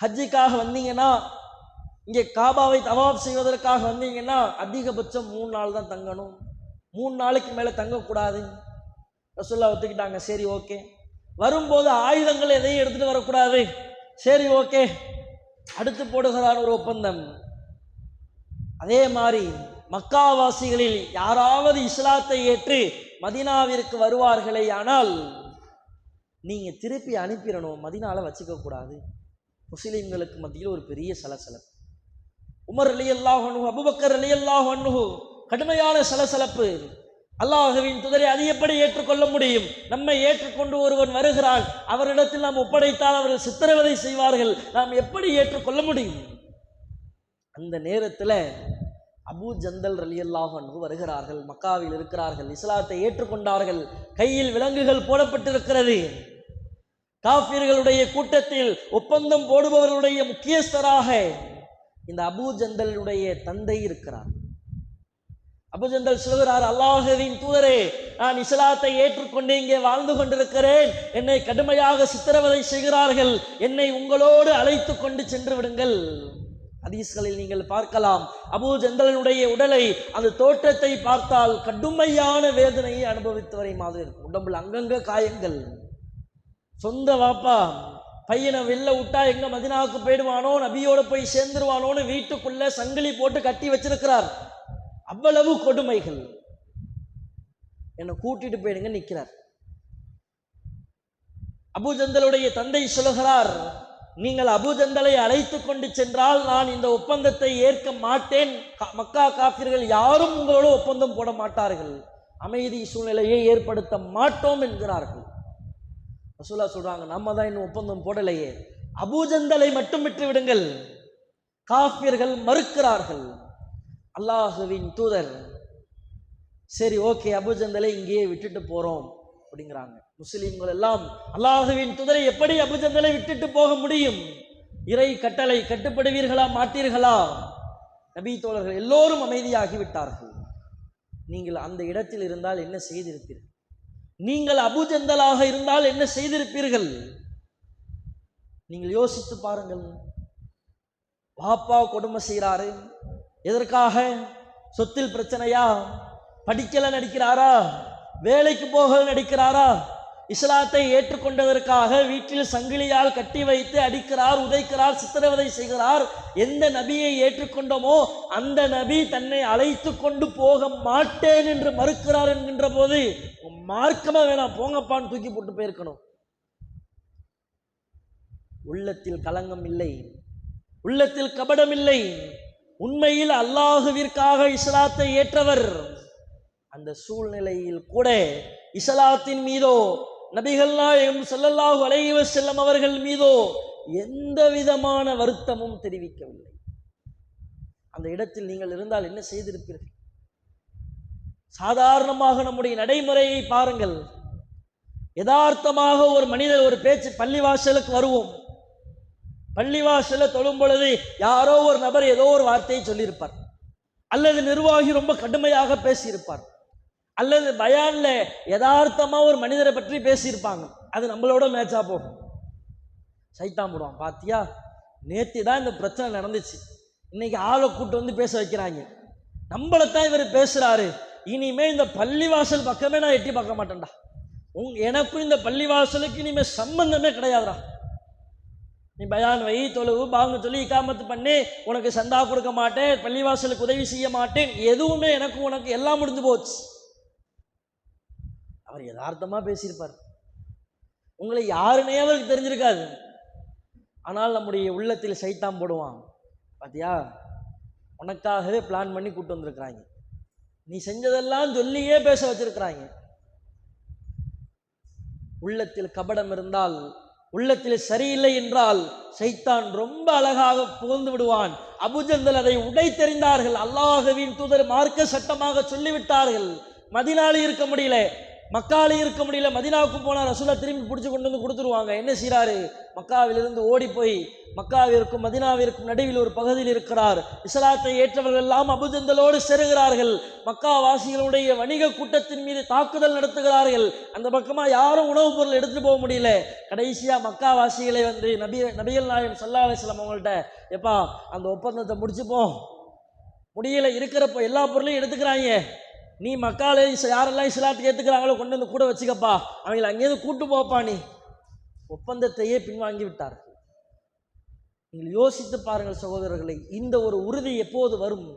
ஹஜ்ஜுக்காக வந்தீங்கன்னா, இங்கே காபாவை தவாப் செய்வதற்காக வந்தீங்கன்னா அதிகபட்சம் 3 நாள் தான் தங்கணும், 3 நாளைக்கு மேலே தங்கக்கூடாது. ரசூலுல்லாஹ் ஒத்துக்கிட்டாங்க. சரி ஓகே. வரும்போது ஆயுதங்கள் எதையும் எடுத்துட்டு வரக்கூடாது. சரி ஓகே. அடுத்து போடுகிறார் ஒரு ஒப்பந்தம். அதே மாதிரி மக்காவாசிகளில் யாராவது இஸ்லாத்தை ஏற்று மதீனாவிற்கு வருவார்களே ஆனால் நீங்க திருப்பி அனுப்பிடணும், மதீனால வச்சுக்க கூடாது. முஸ்லிம்களுக்கு மத்தியில் ஒரு பெரிய சலசலப்பு. உமர் ரலியல்லாஹு அன்ஹு, அபூபக்கர் ரலியல்லாஹு அன்ஹு கடுமையான சலசலப்பு. அல்லாஹ்வின் தூதரை அது எப்படி ஏற்றுக்கொள்ள முடியும்? நம்மை ஏற்றுக்கொண்டு ஒருவன் வருகிறான், அவரிடத்தில் நாம் ஒப்படைத்தால் அவர்கள் சித்திரவதை செய்வார்கள், நாம் எப்படி ஏற்றுக்கொள்ள முடியும்? அந்த நேரத்தில் அபூ ஜந்தல் ரலியல்லாஹு அன்ஹு வருகிறார்கள், மக்காவில் இருக்கிறார்கள், இஸ்லாத்தை ஏற்றுக்கொண்டார்கள், கையில் விலங்குகள் போடப்பட்டிருக்கிறது. காஃபிர்களுடைய கூட்டத்தில் ஒப்பந்தம் போடுபவர்களுடைய முக்கியஸ்தராக இந்த அபூ ஜந்தலுடைய தந்தை இருக்கிறார். அபூ ஜந்தல் சொல்கிறார், அல்லாஹ்வின் தூதரே, நான் இஸ்லாத்தை ஏற்றுக்கொண்டு இங்கே வாழ்ந்து கொண்டிருக்கிறேன், என்னை கடுமையாக சித்திரவதை செய்கிறார்கள், என்னை உங்களோடு அழைத்து கொண்டு சென்று விடுங்கள். ஹதீஸ்களில் நீங்கள் பார்க்கலாம், அபூ ஜந்தலுடைய உடலை, அந்த தோற்றத்தை பார்த்தால் கடுமையான வேதனையை அனுபவித்தவரை மாதிரி இருக்கும். உடம்புல அங்கங்க காயங்கள். சொந்த வாப்பா பையனை வெளில விட்டா எங்க மதீனாவுக்கு போயிடுவானோ, நபியோட போய் சேர்ந்துருவானோன்னு வீட்டுக்குள்ள சங்கிலி போட்டு கட்டி வச்சிருக்கிறார். அவ்வளவு கொடுமைகள். என்னை கூட்டிட்டு போயிடுங்க நிற்கிறார். அபூ ஜந்தலுடைய தந்தை சொல்லுகிறார், நீங்கள் அபூ ஜந்தலை அழைத்து கொண்டு சென்றால் நான் இந்த ஒப்பந்தத்தை ஏற்க மாட்டேன், மக்கா காஃபிர்கள் யாரும் உங்களோட ஒப்பந்தம் போட மாட்டார்கள், அமைதி சூழ்நிலையை ஏற்படுத்த மாட்டோம் என்கிறார்கள். ரசூலுல்லாஹ் சொல்றாங்க, நம்ம தான் இன்னும் ஒப்பந்தம் போடலையே, அபூ ஜந்தலை மட்டும் விட்டு விடுங்கள். காஃபிர்கள் மறுக்கிறார்கள். அல்லாஹ்வின் தூதர், சரி ஓகே, அபூ ஜந்தலை இங்கேயே விட்டுட்டு போறோம் அப்படிங்கிறாங்க. முஸ்லிம்கள் எல்லாம் அல்லாஹ்வின் தூதரை எப்படி அபூ ஜந்தலை விட்டுட்டு போக முடியும்? இறை கட்டளை கட்டுப்படுவீர்களா மாட்டீர்களா? நபி தோழர்கள் எல்லோரும் அமைதியாகி விட்டார்கள். நீங்கள் அந்த இடத்தில் இருந்தால் என்ன செய்திருப்பீர்கள்? நீங்கள் அபூ ஜந்தலாக இருந்தால் என்ன செய்திருப்பீர்கள்? நீங்கள் யோசித்து பாருங்கள். வாப்பா கொடுமை செய்கிறாரு, எதற்காக? சொத்தில் பிரச்சனையா? படிக்கல நடிக்கிறாரா? வேலைக்கு போக நடிக்கிறாரா? இஸ்லாத்தை ஏற்றுக்கொண்டதற்காக வீட்டில் சங்கிலியால் கட்டி வைத்து அடிக்கிறார், உதைக்கிறார், சித்திரவதை செய்கிறார். எந்த நபியை ஏற்றுக்கொண்டோமோ அந்த நபி தன்னை அழைத்து கொண்டு போக மாட்டேன் என்று மறுக்கிறார் என்கின்ற போது மார்க்கமா வேணாம் போங்கப்பான்னு தூக்கி போட்டு போயிருக்கணும். உள்ளத்தில் கலங்கம் இல்லை, உள்ளத்தில் கபடம் இல்லை, உண்மையில் அல்லாஹுவிற்காக இஸ்லாத்தை ஏற்றவர். அந்த சூழ்நிலையில் கூட இஸ்லாத்தின் மீதோ நபிகள் நாயகம் ஸல்லல்லாஹு அலைஹி வஸல்லம் அவர்கள் மீதோ எந்த விதமான வருத்தமும் தெரிவிக்கவில்லை. அந்த இடத்தில் நீங்கள் இருந்தால் என்ன செய்திருப்பீர்கள்? சாதாரணமாக நம்முடைய நடைமுறையை பாருங்கள். யதார்த்தமாக ஒரு மனிதர் ஒரு பேச்சு, பள்ளிவாசலுக்கு வருவோம், பள்ளிவாசல தொழும் பொழுது யாரோ ஒரு நபர் ஏதோ ஒரு வார்த்தையை சொல்லியிருப்பார், அல்லது நிர்வாகி ரொம்ப கடுமையாக பேசியிருப்பார், அல்லது பயான்ல யதார்த்தமா ஒரு மனிதரை பற்றி பேசியிருப்பாங்க. அது நம்மளோட மேட்சா போகும். சைத்தான் போடுவான், பாத்தியா நேத்தி தான் இந்த பிரச்சனை நடந்துச்சு, இன்னைக்கு ஆளை கூட்டு வந்து பேச வைக்கிறாங்க, நம்மளைத்தான் இவர் பேசுறாரு, இனிமே இந்த பள்ளிவாசல் பக்கமே நான் எட்டி பார்க்க மாட்டேன்டா, எனக்கும் இந்த பள்ளிவாசலுக்கு இனிமே சம்பந்தமே கிடையாதுடா, நீ பயான் வை, தொழுவு, பாங்க சொல்லி இக்காமத்து பண்ணி, உனக்கு சந்தா கொடுக்க மாட்டேன், பள்ளிவாசலுக்கு உதவி செய்ய மாட்டேன், எதுவுமே எனக்கு உனக்கு எல்லாம் முடிஞ்சு போச்சு. அவர் யதார்த்தமா பேசியிருப்பார், உங்களை யாருன்னே அவருக்கு தெரிஞ்சிருக்காது. ஆனால் நம்முடைய உள்ளத்தில் சைத்தான் போடுவான், பாத்தியா உனக்காகவே பிளான் பண்ணி கூட்டு வந்திருக்கிறாங்க, நீ செஞ்சதெல்லாம் சொல்லியே பேச வச்சிருக்கிறாங்க. உள்ளத்தில் கபடம் இருந்தால், உள்ளத்தில் சரியில்லை என்றால் சைத்தான் ரொம்ப அழகாக புகழ்ந்து விடுவான். அபூஜஹல் அதை உடை தெரிந்தார்கள். அல்லாஹ்வின் தூதர் மார்க்க சட்டமாக சொல்லிவிட்டார்கள். மதீனால இருக்க முடியல, மக்கால இருக்க முடியல, மதீனாவுக்கு போனா ரசூலா திரும்பி பிடிச்சு கொண்டு வந்து கொடுத்துருவாங்க. என்ன செய்றாரு, மக்காவிலிருந்து ஓடி போய் மக்காவிற்கும் மதீனாவிற்கும் நடுவில் ஒரு பகுதியில் இருக்கிறார். இஸ்லாத்தை ஏற்றவர்கள் எல்லாம் அபூஜஹலோடு சேருகிறார்கள். மக்கா வாசிகளுடைய வணிக கூட்டத்தின் மீது தாக்குதல் நடத்துகிறார்கள். அந்த பக்கமா யாரும் உணவுப் பொருள் எடுத்துட்டு போக முடியல. கடைசியா மக்கா வாசிகளை வந்து நபிகள் நாயகம் ஸல்லல்லாஹு அலைஹி வஸல்லம் அவங்கள்ட்ட, எப்பா அந்த ஒப்பந்தத்தை முடிச்சுப்போம், முடியல, இருக்கிறப்போ எல்லா பொருளையும் எடுத்துக்கிறாங்க, நீ மக்கால யாரெல்லாம் இஸ்லாத்துக்கு ஏத்துக்கிறாங்களோ கொண்டு வந்து கூட வச்சுக்கப்பா, அவங்களை அங்கேயிருந்து கூட்டு போப்பா, நீ ஒப்பந்தத்தையே பின்வாங்கி விட்டார்கள். நீங்கள் யோசித்து பாருங்கள் சகோதரர்களை, இந்த ஒரு உறுதி எப்போது வரும்?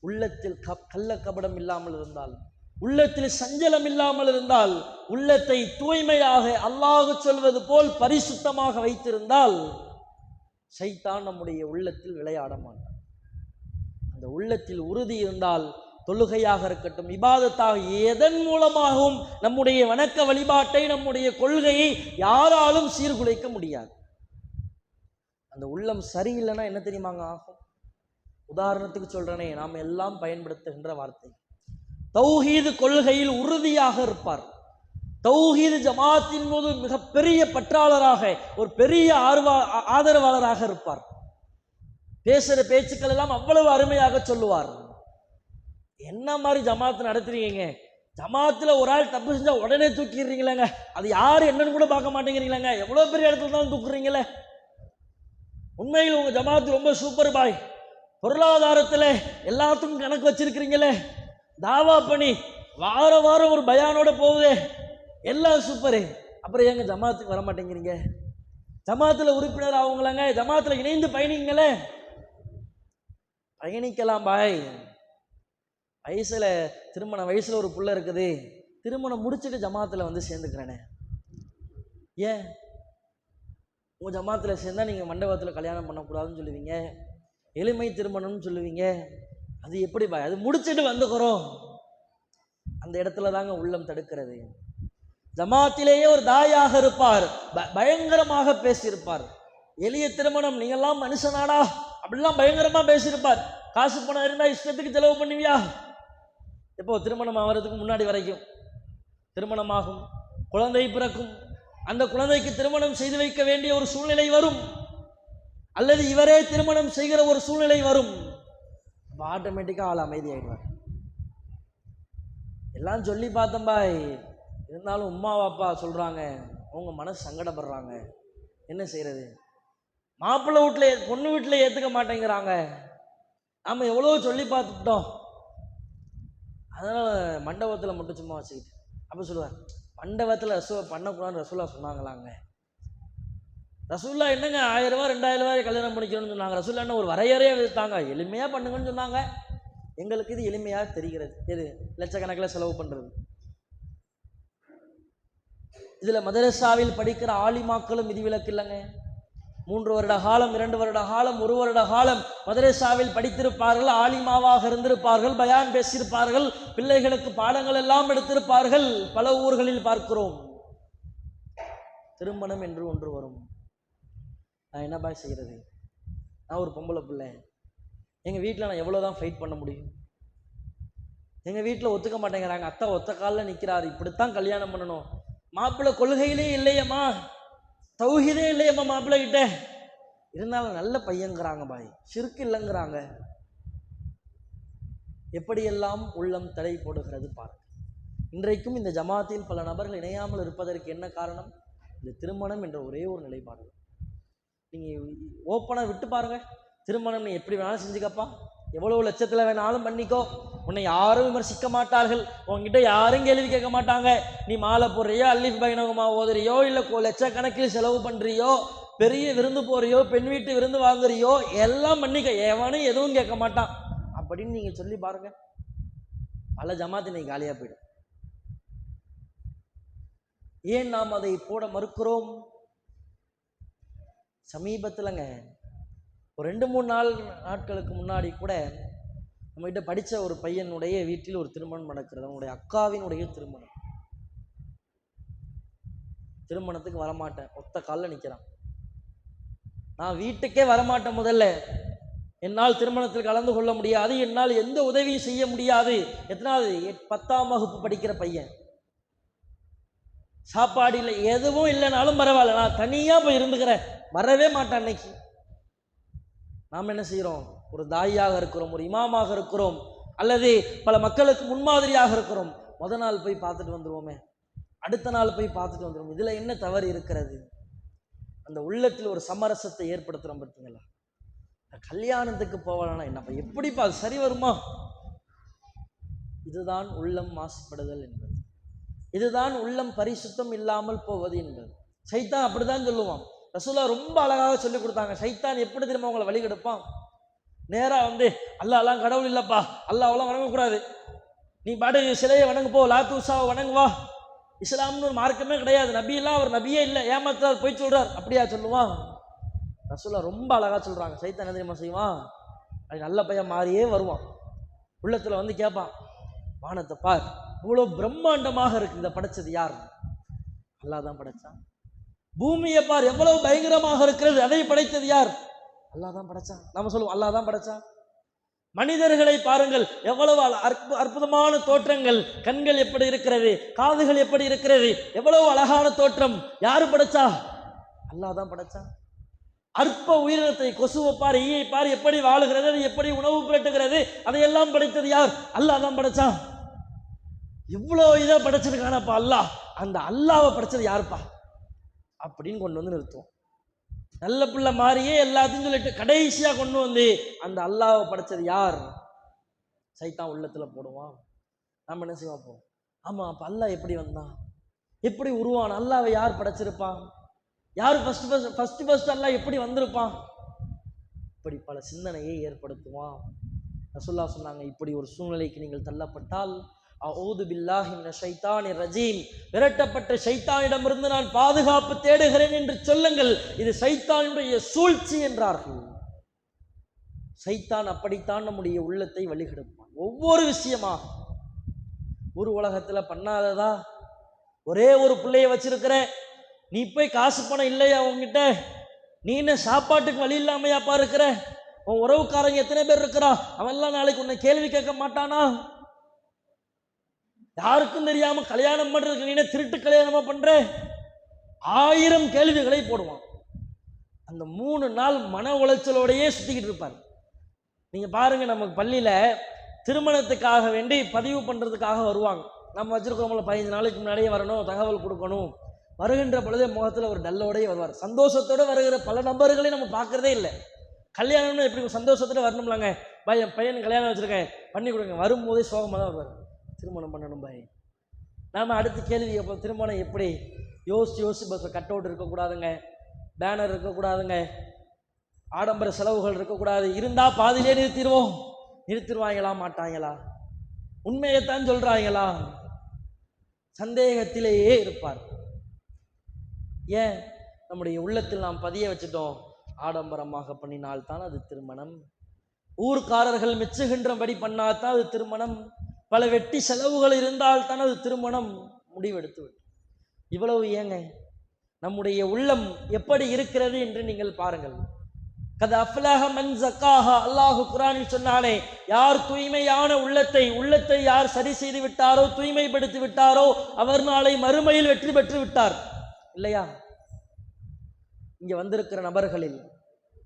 உள்ளத்தில் கள்ள கபடம் இல்லாமல் இருந்தால், உள்ளத்தில் சஞ்சலம் இல்லாமல் இருந்தால், உள்ளத்தை தூய்மையாக அல்லாஹ் சொல்வது போல் பரிசுத்தமாக வைத்திருந்தால் சைத்தான் நம்முடைய உள்ளத்தில் விளையாட மாட்டான். அந்த உள்ளத்தில் உறுதி இருந்தால், தொழுகையாக இருக்கட்டும், இபாதத்தாக, எதன் மூலமாகவும் நம்முடைய வணக்க வழிபாட்டை, நம்முடைய கொள்கையை யாராலும் சீர்குலைக்க முடியாது. அந்த உள்ளம் சரியில்லைன்னா என்ன தெரியுமாங்க ஆகும்? உதாரணத்துக்கு சொல்றேனே, நாம் எல்லாம் பயன்படுத்துகின்ற வார்த்தை, தௌஹீது கொள்கையில் உறுதியாக இருப்பார், தௌஹீது ஜமாத்தின் போது மிகப்பெரிய பற்றாளராக, ஒரு பெரிய ஆதரவாளராக இருப்பார். பேசுற பேச்சுக்கள் எல்லாம் அவ்வளவு அருமையாக சொல்லுவார். என்ன மாதிரி ஜமாத்து நடத்துறீங்க, ஜமாத்துல ஒரு ஆள் தப்பு செஞ்சா உடனே தூக்கிடுறீங்களேங்க, அது யாரு என்னன்னு கூட பார்க்க மாட்டேங்கிறீங்களேங்க, எவ்வளவு பெரிய இடத்துல தான் தூக்குறீங்களே, உண்மையில் உங்க ஜமாத்து ரொம்ப சூப்பர் பாய், பொருளாதாரத்துல எல்லாத்துக்கும் கணக்கு வச்சிருக்கிறீங்களே, தாவா பண்ணி வார வாரம் ஒரு பயானோட போகுதே, எல்லாம் சூப்பரு, அப்புறம் ஏங்க ஜமாத்துக்கு வர மாட்டேங்கிறீங்க, ஜமாத்துல உறுப்பினர் ஆகுங்களாங்க, ஜமாத்துல இணைந்து பயணிங்களே. பயணிக்கலாம் பாய், வயசுல திருமண வயசுல ஒரு புள்ள இருக்குது, திருமணம் முடிச்சுட்டு ஜமாத்துல வந்து சேர்ந்துக்கிறேனே, ஏன் உங்க ஜமாத்துல சேர்ந்தா நீங்க மண்டபத்துல கல்யாணம் பண்ணக்கூடாதுன்னு சொல்லுவீங்க, எளிமை திருமணம்னு சொல்லுவீங்க, அது எப்படி பாய், அது முடிச்சுட்டு வந்துக்கிறோம். அந்த இடத்துல தாங்க உள்ளம் தடுக்கிறது. ஜமாத்திலேயே ஒரு தாயாக இருப்பார், பயங்கரமாக பேசியிருப்பார், எளிய திருமணம், நீங்கெல்லாம் மனுஷனாடா அப்படிலாம் பயங்கரமா பேசியிருப்பார், காசு பணம் இருந்தா இஷ்டத்துக்கு செலவு பண்ணுவியா, எப்போ திருமணம் ஆகிறதுக்கு முன்னாடி வரைக்கும் திருமணமாகும், குழந்தை பிறக்கும், அந்த குழந்தைக்கு திருமணம் செய்து வைக்க வேண்டிய ஒரு சூழ்நிலை வரும், அல்லது இவரே திருமணம் செய்கிற ஒரு சூழ்நிலை வரும், ஆட்டோமேட்டிக்கா ஆள் அமைதியாயிடுவார். எல்லாம் சொல்லி பார்த்தேன் பாய், இருந்தாலும் உம்மா அப்பா சொல்றாங்க, அவங்க மனசு சங்கடப்படுறாங்க, என்ன செய்யறது, மாப்பிள்ளை வீட்டுல பொண்ணு வீட்டுல ஏத்துக்க மாட்டேங்கிறாங்க, நாம எவ்வளவு சொல்லி பார்த்துட்டோம், அதனால மண்டபத்துல மட்டும் சும்மா வச்சுக்கிட்டு. அப்ப சொல்லுவார், மண்டபத்துல பண்ணக்கூடாதுன்னு ரசூலா சொன்னாங்களாங்க, ரசூல்லா என்னங்க 1000 ரூபாய் 2000 ரூபாய் கல்யாணம் பண்ணிக்கணும்னு சொன்னாங்க, ரசூல்லா என்ன ஒரு வரையறையா வித்தாங்க, எளிமையா பண்ணுங்கன்னு சொன்னாங்க, எங்களுக்கு இது எளிமையா தெரிகிறது, எது லட்சக்கணக்கில் செலவு பண்றது. இதுல மதரசாவில் படிக்கிற ஆலிமாக்களும் விதிவிலக்கு இல்லைங்க. 3 வருட காலம், 2 வருட காலம், 1 வருட காலம் மதரசாவில் படித்திருப்பார்கள், ஆலிமாவாக இருந்திருப்பார்கள், பயான் பேசியிருப்பார்கள், பிள்ளைகளுக்கு பாடங்கள் எல்லாம் எடுத்திருப்பார்கள். பல ஊர்களில் பார்க்கிறோம். திருமணம் என்று ஒன்று வரும், நான் என்ன பாய் செய்கிறது, நான் ஒரு பொம்பளை பிள்ளை, எங்கள் வீட்டில் நான் எவ்வளோதான் ஃபைட் பண்ண முடியும்? எங்கள் வீட்டில் ஒத்துக்க மாட்டேங்கிறாங்க. அத்தா ஒத்த காலில் நிற்கிறாரு, இப்படித்தான் கல்யாணம் பண்ணணும். மாப்பிள்ளை கொள்கையிலே இல்லையம்மா, தௌஹீதே இல்லையம்மா மாப்பிள்ளை கிட்ட. இருந்தாலும் நல்ல பையங்கிறாங்க பாய், ஷிர்க் இல்லைங்கிறாங்க. எப்படியெல்லாம் உள்ளம் தடை போடுகிறது பாருங்க. இன்றைக்கும் இந்த ஜமாத்தில் பல நபர்கள் இணையாமல் இருப்பதற்கு என்ன காரணம்? இந்த திருமணம் என்ற ஒரே ஒரு நிலைப்பாடு. நீங்கள் ஓப்பனாக விட்டு பாருங்க, திருமணம் நீ எப்படி வேணாலும் செஞ்சுக்கப்பா, எவ்வளவு லட்சத்தில் வேணாலும் பண்ணிக்கோ, உன்னை யாரும் விமர்சிக்க மாட்டார்கள், உங்ககிட்ட யாரும் கேள்வி கேட்க மாட்டாங்க. நீ மாலை போடுறியோ, அல்லிஃப் பைனகுமா ஓதுறியோ, இல்லை லட்சக்கணக்கில் செலவு பண்ணுறியோ, பெரிய விருந்து போறியோ, பெண் வீட்டு விருந்து வாங்குறியோ, எல்லாம் பண்ணிக்க, எவனும் எதுவும் கேட்க மாட்டான் அப்படின்னு நீங்கள் சொல்லி பாருங்க. பல ஜமாத்து நீ காலியாக போயிடும். ஏன் நாம் அதை போட மறுக்கிறோம்? சமீபத்தில்ங்க ஒரு 2-3 நாட்களுக்கு முன்னாடி கூட நம்மகிட்ட படித்த ஒரு பையனுடைய வீட்டில் ஒரு திருமணம் நடக்கிறது. அவனுடைய அக்காவினுடைய திருமணம். திருமணத்துக்கு வரமாட்டேன், ஒத்த காலில் நிற்கிறான். நான் வீட்டுக்கே வரமாட்டேன். முதல்ல என்னால் திருமணத்தில் கலந்து கொள்ள முடியாது, என்னால் எந்த உதவியும் செய்ய முடியாது. எத்தனாவது? 10ஆம் வகுப்பு படிக்கிற பையன். சாப்பாடு இல்லை, எதுவும் இல்லைனாலும் பரவாயில்ல, நான் தனியாக போய் இருந்துக்கிறேன், வரவே மாட்டேன். அன்னைக்கு நாம் என்ன செய்கிறோம்? ஒரு தாயாக இருக்கிறோம், ஒரு இமாமாக இருக்கிறோம், அல்லது பல மக்களுக்கு முன்மாதிரியாக இருக்கிறோம். முத நாள் போய் பார்த்துட்டு வந்துடுவோமே, அடுத்த நாள் போய் பார்த்துட்டு வந்துடுவோம். இதில் என்ன தவறு இருக்கிறது? அந்த உள்ளத்தில் ஒரு சமரசத்தை ஏற்படுத்துகிறோம். பார்த்தீங்களா? கல்யாணத்துக்கு போகலான்னா என்னப்பா, எப்படிப்பா அது சரி வருமா? இதுதான் உள்ளம் மாசுபடுதல் என்பது. இதுதான் உள்ளம் பரிசுத்தம் இல்லாமல் போவது என்பது. சைத்தான் அப்படிதான் சொல்லுவான். ரசூலுல்லாஹ் ரொம்ப அழகாக சொல்லி கொடுத்தாங்க. சைத்தான் எப்படி திரும்ப உங்களை வழி கெடுப்பான்? நேராக வந்து அல்லாஹ்லாம் கடவுள் இல்லைப்பா, அல்லாஹ்லாம் வணங்கக்கூடாது, நீ பாடு சிலையை வணங்கு போ, லாத்தூசாவை வணங்குவா, இஸ்லாம்னு ஒரு மார்க்கமே கிடையாது, நபியெல்லாம் அவர் நபியே இல்லை, ஏமாத்தார், போய் சொல்றார், அப்படியா சொல்லுவான்? ரசூலுல்லாஹ் ரொம்ப அழகா சொல்றாங்க. சைத்தான் என்ன தெரியுமா செய்வான்? அது நல்ல பையன் மாறியே வருவான். உள்ளத்துல வந்து கேட்பான், வானத்தை பார், இவ்வளோ பிரம்மாண்டமாக இருக்கு, இதை படைச்சது யார்? அல்லாஹ் தான் படைச்சான். பூமியை பார், எவ்வளவு பயங்கரமாக இருக்கிறது, அதை படைத்தது யார்? அல்லாஹ் தான் படைச்சான். நாம சொல்லுவோம் அல்லாஹ் தான் படைச்சான். மனிதர்களை பாருங்கள், எவ்வளவு அற்புதமான தோற்றங்கள், கண்கள் எப்படி இருக்கிறது, காதுகள் எப்படி இருக்கிறது, எவ்வளவு அழகான தோற்றம், யாரு படைச்சா? அல்லாஹ் தான் படைச்சான். அற்ப உயிரினத்தை, கொசுவை பார், ஈயை பார், எப்படி வாழுகிறது, அது எப்படி உணவு புரட்டுகிறது, அதையெல்லாம் படைத்தது யார்? அல்லாஹ் தான் படைச்சான். இவ்வளோ இதை படைச்சிருக்கானப்பா அல்லாஹ், அந்த அல்லாஹ்வை படைச்சது யாருப்பா அப்படின்னு கொண்டு வந்து நிறுத்துவோம். நல்ல பிள்ளை மாதிரியே எல்லாத்தையும் சொல்லிட்டு கடைசியா கொண்டு வந்து அந்த அல்லாஹ்வை படைச்சது யார்? சைத்தான் உள்ளத்துல போடுவான். நம்ம என்ன செய்வோம்? அப்போ ஆமா, அப்ப அல்லாஹ் எப்படி வந்தான், எப்படி உருவான், அல்லாஹ்வை யார் படைச்சிருப்பான், யார் ஃபர்ஸ்ட் அல்லாஹ் எப்படி வந்திருப்பான், இப்படி பல சிந்தனையை ஏற்படுத்துவான். ரசூலுல்லாஹ் சொன்னாங்க, இப்படி ஒரு சூழ்நிலைக்கு நீங்கள் தள்ளப்பட்டால் அஊது பில்லாஹி மினஷ் ஷைத்தானிர் ரஜீம், விரட்டப்பட்ட ஷைத்தானிடமிருந்து நான் பாதுகாப்பு தேடுகிறேன் என்று சொல்லுங்கள். இது ஷைத்தானுடைய சூழ்ச்சி என்றார்கள். ஷைத்தான் அப்படித்தான் நம்முடைய உள்ளத்தை வழிகெடுப்பான். ஒவ்வொரு விஷயமா ஒரு உலகத்துல பண்ணாததா? ஒரே ஒரு பிள்ளைய வச்சிருக்கிற, நீ போய் காசு பணம் இல்லையா உங்ககிட்ட, நீ என்ன சாப்பாட்டுக்கு வழி இல்லாமையாப்பா இருக்கிற, உன் உறவுக்காரங்க எத்தனை பேர் இருக்கிறா, அவன்லாம் நாளைக்கு உன்னை கேள்வி கேட்க மாட்டானா? யாருக்கும் தெரியாம கல்யாணம் பண்றதுக்கு நீ திருட்டு கல்யாணமா பண்ற? 1000 கேள்விகளை போடுவான். அந்த 3 நாள் மன உளைச்சலோடையே சுத்திக்கிட்டு இருப்பார். நீங்க பாருங்க, நமக்கு பள்ளியில திருமணத்துக்காக வேண்டி பதிவு பண்றதுக்காக வருவாங்க. நம்ம வச்சிருக்கோம்ல, 15 நாளைக்கு முன்னாடியே வரணும், தகவல் கொடுக்கணும். வருகின்ற பொழுதே முகத்துல ஒரு டல்லோடய வருவார். சந்தோஷத்தோட வருகிற பல நபர்களை நம்ம பார்க்கறதே இல்லை. கல்யாணம்னு எப்படி சந்தோஷத்தோட வரணும்லாங்க, பையன் கல்யாணம் வச்சிருக்கேன் பண்ணி கொடுங்க, வரும்போதே சோகமாக தான் வருவார். திருமணம் பண்ணணும் பாய். நாம அடுத்த கேள்வி கேட்போம், திருமணம் எப்படி? யோசிச்சு பஸ் கட் அவுட் இருக்கக்கூடாதுங்க, பேனர் இருக்கக்கூடாதுங்க, ஆடம்பர செலவுகள் இருக்கக்கூடாது, இருந்தா பாதிலே நிறுத்திடுவாங்களா மாட்டாங்களா, உண்மையைத்தான் சொல்றாங்களா, சந்தேகத்திலேயே இருப்பார். ஏன்? நம்முடைய உள்ளத்தில் நாம் பதிய வச்சுட்டோம், ஆடம்பரமாக பண்ணினால்தான் அது திருமணம், ஊர்க்காரர்கள் மெச்சுகின்றபடி பண்ணால்தான் அது திருமணம், பல வெட்டி செலவுகள் இருந்தால் தான் அது திருமணம். முடிவெடுத்து விட்டு இவ்வளவு ஏங்க? நம்முடைய உள்ளம் எப்படி இருக்கிறது என்று நீங்கள் பாருங்கள். கத் அஃப்லஹ மன் ஸக்காஹா, அல்லாஹ் குர்ஆனில் சொன்னானே, யார் தூய்மையான உள்ளத்தை யார் சரி செய்து விட்டாரோ, தூய்மைப்படுத்தி விட்டாரோ, அவர் நாளை மறுமையில் வெற்றி பெற்று விட்டார். இல்லையா? இங்க வந்திருக்கிற நபர்களில்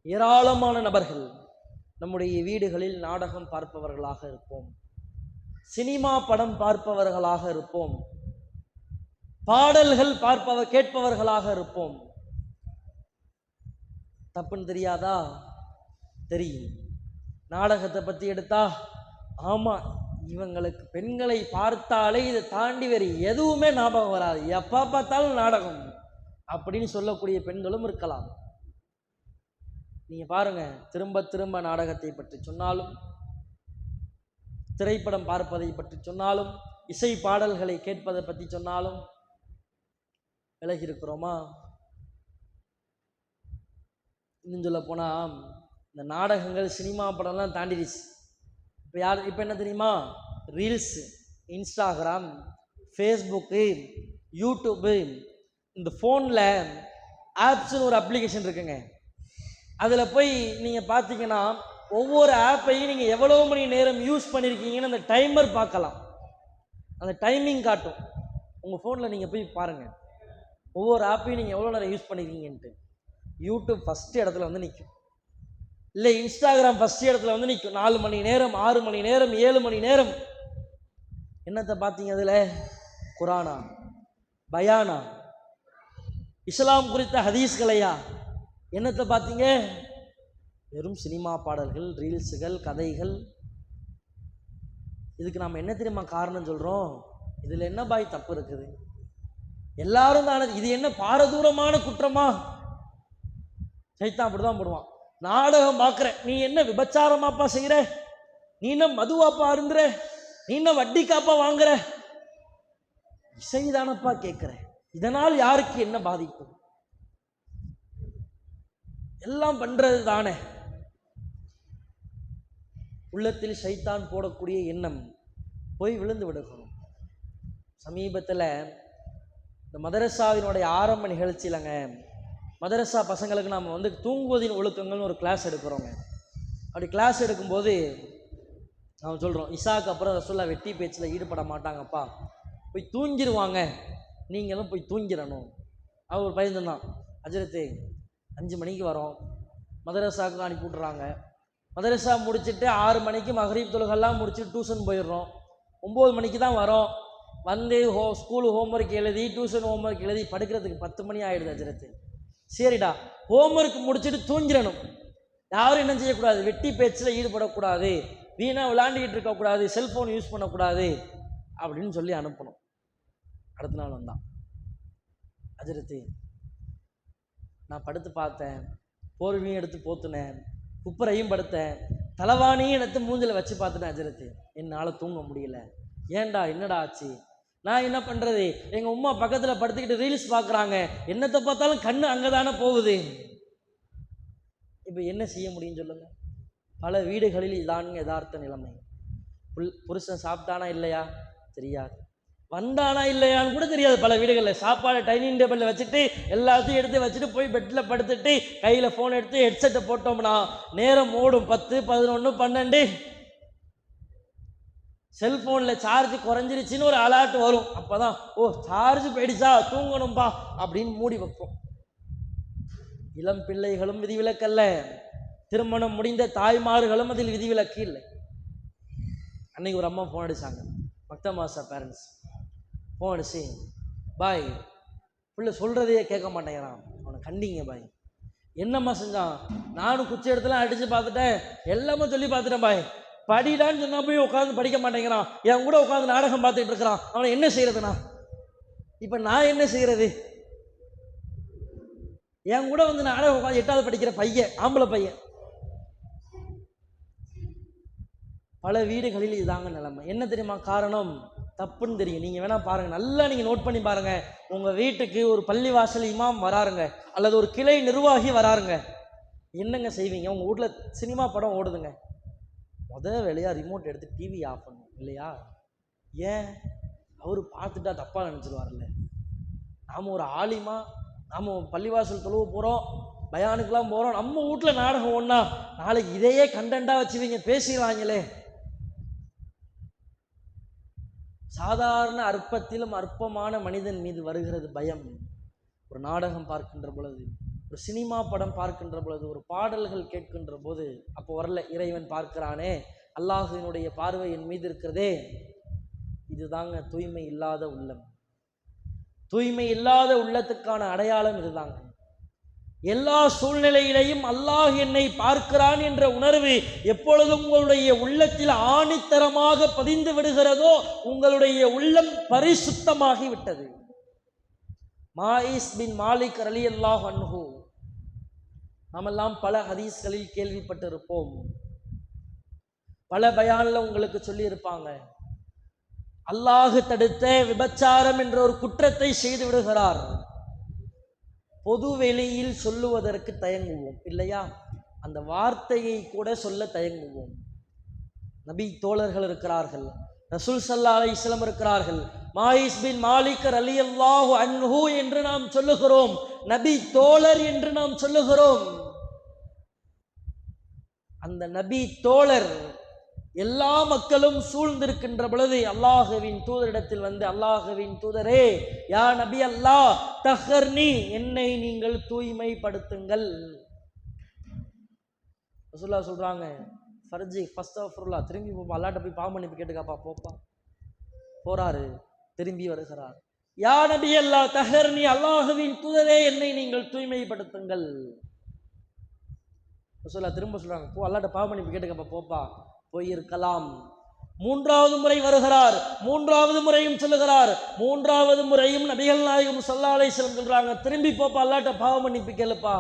ஏராளமான நபர்கள் நம்முடைய வீடுகளில் நாடகம் பார்ப்பவர்களாக இருப்போம், சினிமா படம் பார்ப்பவர்களாக இருப்போம், பாடல்கள் கேட்பவர்களாக இருப்போம். தப்புன்னு தெரியாதா? தெரியும். நாடகத்தை பத்தி எடுத்தா, ஆமா இவங்களுக்கு பெண்களை பார்த்தாலே இதை தாண்டி வேறு எதுவுமே ஞாபகம் வராது, எப்ப பார்த்தாலும் நாடகம் அப்படின்னு சொல்லக்கூடிய பெண்களும் இருக்கலாம். நீங்க பாருங்க, திரும்ப திரும்ப நாடகத்தை பற்றி சொன்னாலும், திரைப்படம் பார்ப்பதை பற்றி சொன்னாலும், இசை பாடல்களை கேட்பதை பற்றி சொன்னாலும் விலகி இருக்கிறோமா? இன்னும் சொல்ல போனா, இந்த நாடகங்கள் சினிமா படம்லாம் தாண்டிடுச்சு. இப்போ என்ன தெரியுமா? ரீல்ஸ், இன்ஸ்டாகிராம், ஃபேஸ்புக்கு, யூடியூப்பு, இந்த ஃபோனில் ஆப்ஸ்னு ஒரு அப்ளிகேஷன் இருக்குங்க. அதில் போய் நீங்கள் பார்த்தீங்கன்னா, ஒவ்வொரு ஆப்பையும் நீங்கள் எவ்வளோ மணி நேரம் யூஸ் பண்ணியிருக்கீங்கன்னு அந்த டைமர் பார்க்கலாம். அந்த டைமிங் காட்டும். உங்கள் ஃபோனில் நீங்கள் போய் பாருங்கள், ஒவ்வொரு ஆப்பையும் நீங்கள் எவ்வளோ நேரம் யூஸ் பண்ணியிருக்கீங்கன்ட்டு. யூடியூப் ஃபஸ்ட்டு இடத்துல வந்து நிற்கும், இல்லை இன்ஸ்டாகிராம் ஃபஸ்ட்டு இடத்துல வந்து நிற்கும். 4 மணி நேரம், 6 மணி நேரம், 7 மணி நேரம். என்னத்தை பார்த்தீங்க அதில்? குரானா, பயானா, இஸ்லாம் குறித்த ஹதீஸ்களையா? என்னத்தை பார்த்தீங்க? வெறும் சினிமா பாடல்கள், ரீல்ஸுகள், கதைகள். இதுக்கு நாம் என்ன தெரியுமா காரணம் சொல்கிறோம்? இதில் என்ன பாய் தப்பு இருக்குது? எல்லாரும் தானே. இது என்ன பாரதூரமான குற்றமா? சைத்தான் அப்படிதான் போடுவான். நாடகம் பார்க்குற, நீ என்ன விபச்சாரமாப்பா செய்கிற, நீ என்ன மதுவாப்பா அருந்துற, நீ என்ன வட்டி காப்பா வாங்குற, இசைதானப்பா கேட்குற, இதனால் யாருக்கு என்ன பாதிப்பு? எல்லாம் பண்றது தானே. உள்ளத்தில் சைத்தான் போடக்கூடிய எண்ணம் போய் விழுந்து விடுக்கணும். சமீபத்தில் இந்த மதரசாவினுடைய ஆரம்ப நிகழ்ச்சியிலங்க, மதரசா பசங்களுக்கு நாம் வந்து தூங்குவதின் ஒழுக்கங்கள்னு ஒரு கிளாஸ் எடுக்கிறோங்க. அப்படி கிளாஸ் எடுக்கும்போது நாம் சொல்கிறோம், இசாக்கு அப்புறம் ரசூல்லா வெட்டி பேச்சில் ஈடுபட மாட்டாங்கப்பா, போய் தூங்கிடுவாங்க, நீங்களும் போய் தூங்கிடணும். அவர் ஒரு பையன் தான், அஜரத்து 5 மணிக்கு வரோம், மதரசாவுக்கு அனுப்பி விட்றாங்க. மதரசா முடிச்சுட்டு 6 மணிக்கு மகரீப் தொழுகெல்லாம் முடிச்சுட்டு டியூஷன் போயிடுறோம். 9 மணிக்கு தான் வரோம். வந்து ஸ்கூல் ஹோம்ஒர்க் எழுதி, டியூஷன் ஹோம்ஒர்க் எழுதி படுக்கிறதுக்கு 10 மணி ஆகிடுது அஜரத்து. சரிடா, ஹோம்ஒர்க் முடிச்சுட்டு தூங்கிடணும். யாரும் என்ன செய்யக்கூடாது? வெட்டி பேச்சில் ஈடுபடக்கூடாது, வீணாக விளையாண்டுக்கிட்டு இருக்கக்கூடாது, செல்ஃபோன் யூஸ் பண்ணக்கூடாது அப்படின்னு சொல்லி அனுப்பணும். அடுத்த நாள் வந்தான், அஜரத்து நான் படுத்து பார்த்தேன், போர்வையும் எடுத்து போத்துனேன், குப்பரையும் படுத்தேன், தலைவாணியும் எடுத்து மூஞ்சில் வச்சு பார்த்துட்டேன் அஜரத்து, என்னால் தூங்க முடியல. ஏன்டா, என்னடா ஆச்சு? நான் என்ன பண்ணுறது, எங்கள் உம்மா பக்கத்தில் படுத்துக்கிட்டு ரீல்ஸ் பார்க்குறாங்க, என்னத்தை பார்த்தாலும் கண்ணு அங்கே தானே போகுது. இப்போ என்ன செய்ய முடியும் சொல்லுங்கள்? பல வீடுகளில் இதானுங்க யதார்த்த நிலைமை. புருஷன் சாப்பிட்டானா இல்லையா தெரியாது, வந்தானா இல்லையான்னு கூட தெரியாது. பல வீடுகளில் சாப்பாடு டைனிங் டேபிளில் வச்சுட்டு எல்லாத்தையும் எடுத்து வச்சுட்டு போய் பெட்டில் படுத்துட்டு கையில் ஃபோன் எடுத்து ஹெட்செட்டை போட்டோம்னா நேரம் ஓடும் 10, 11, 12. செல்ஃபோனில் சார்ஜ் குறைஞ்சிருச்சின்னு ஒரு அலர்ட் வரும். அப்போ தான், ஓ சார்ஜ் போயிடுச்சா, தூங்கணும்பா அப்படின்னு மூடி வைப்போம். இளம் பிள்ளைகளும் விதிவிலக்கல்ல, திருமணம் முடிந்த தாய்மார்களும் அதில் விதிவிலக்கு இல்லை. அன்னைக்கு ஒரு அம்மா ஃபோன் அடித்தாங்க, மக்தமாசா பேரண்ட்ஸ் ஃபோன் அடிச்சு, பாய் பிள்ளை சொல்கிறதையே கேட்க மாட்டேங்கிறான், அவனை கண்டிங்க பாய். என்னம்மா செஞ்சான்? நானும் குச்சி இடத்துல அடித்து பார்த்துட்டேன், எல்லாமே சொல்லி பார்த்துட்டேன் பாய், படிடான்னு சொன்னா போய் உட்காந்து படிக்க மாட்டேங்கிறான், என் கூட உட்காந்து நாடகம் பார்த்துட்டு இருக்கிறான், அவனை என்ன செய்யறதுண்ணா? இப்போ நான் என்ன செய்யறது? என் கூட வந்து நாடகம் உட்காந்து 8வது படிக்கிற பையன், ஆம்பளை பையன். பல வீடுகளில் இதாங்க நிலைமை. என்ன தெரியுமா காரணம்? தப்புன்னு தெரியும். நீங்கள் வேணா பாருங்கள், நல்லா நீங்கள் நோட் பண்ணி பாருங்கள். உங்கள் வீட்டுக்கு ஒரு பள்ளிவாசல் இமாம் வராருங்க, அல்லது ஒரு கிளை நிர்வாகி வராருங்க, என்னங்க செய்வீங்க? உங்கள் வீட்டில் சினிமா படம் ஓடுதுங்க, முதல் வேலையாக ரிமோட் எடுத்து டிவி ஆஃப் பண்ணும் இல்லையா? ஏன்? அவர் பார்த்துட்டா தப்பாக நினச்சிடுவார்ல. நாம் ஒரு ஆலிமா, நாம் பள்ளிவாசல் தொழுவ போகிறோம், பயானுக்கெல்லாம் போறோம், நம்ம வீட்டுல நாடகம் ஒண்ணா, நாளைக்கு இதையே கண்டென்ட்டா வச்சுவீங்க பேசிடுவாங்களே. சாதாரண அற்பத்திலும் அற்பமான மனிதன் மீது வருகிறது பயம். ஒரு நாடகம் பார்க்கின்ற பொழுது, ஒரு சினிமா படம் பார்க்கின்ற பொழுது, ஒரு பாடல்கள் கேட்கின்ற போது, அப்போ வரல இறைவன் பார்க்கிறானே, அல்லாஹ்வினுடைய பார்வை என் மீது இருக்கிறதே. இதுதாங்க தூய்மை இல்லாத உள்ளம். தூய்மை இல்லாத உள்ளத்துக்கான அடையாளம் இதுதாங்க. எல்லா சூழ்நிலையிலையும் அல்லாஹ் என்னை பார்க்கிறான் என்ற உணர்வு எப்பொழுதும் உங்களுடைய உள்ளத்தில் ஆணித்தரமாக பதிந்து விடுகிறதோ, உங்களுடைய உள்ளம் பரிசுத்தமாகி விட்டது. மாயிஸ் பின் மாலிக் ரலியல்லாஹு அன்ஹு, நாமெல்லாம் பல ஹதீஸ்களில் கேள்விப்பட்டிருப்போம், பல பயான்ல உங்களுக்கு சொல்லி இருப்பாங்க. அல்லாஹ் தடுத்த விபச்சாரம் என்ற ஒரு குற்றத்தை செய்து விடுகிறார். பொது வெளியில் சொல்லுவதற்கு தயங்குவோம் இல்லையா? அந்த வார்த்தையை கூட சொல்ல தயங்குவோம். நபி தோழர்கள் இருக்கிறார்கள், ரசூல் ஸல்லல்லாஹு அலைஹி வஸல்லம் இருக்கிறார்கள். மாயிஸ் பின் மாலிக் ரலியல்லாஹு அன்ஹு என்று நாம் சொல்லுகிறோம், நபி தோழர் என்று நாம் சொல்லுகிறோம். அந்த நபி தோழர் எல்லா மக்களும் சூழ்ந்திருக்கின்ற பொழுது அல்லாஹுவின் தூதரிடத்தில் வந்து, அல்லாஹுவின் தூதரே, யா நபி அல்லாஹ், தஹர்னி, என்னை நீங்கள் தூய்மைப்படுத்துங்கள். ரசூலுல்லாஹ் சொல்றாங்க, ஃபர்ஜி ஃபஸ்தஃபிருல்லாஹ், திரும்பி போப்பா, அல்லாஹ்ட்ட போய் பாவ மன்னிப்பு கேட்டுக்காப்பா, போப்பா. போறாரு, திரும்பி வருகிறார். யா நபி அல்லாஹ் தஹர்னி, அல்லாஹுவின் தூதரே, என்னை நீங்கள் தூய்மைப்படுத்துங்கள். ரசூலுல்லாஹ் திரும்ப சொல்றாங்க, போ, அல்லாஹ்ட்ட பாவ மன்னிப்பு கேட்டுக்காப்பா, போப்பா. போயிருக்கலாம். மூன்றாவது முறை வருகிறார், மூன்றாவது முறையும் சொல்லுகிறார். மூன்றாவது முறையும் நபிகள் நாயகம் ஸல்லல்லாஹு அலைஹி வஸல்லம் சொல்றாங்க, திரும்பி போப்பா, அல்லாஹ்ட்ட பாவ மன்னிப்பு கேளுப்பா.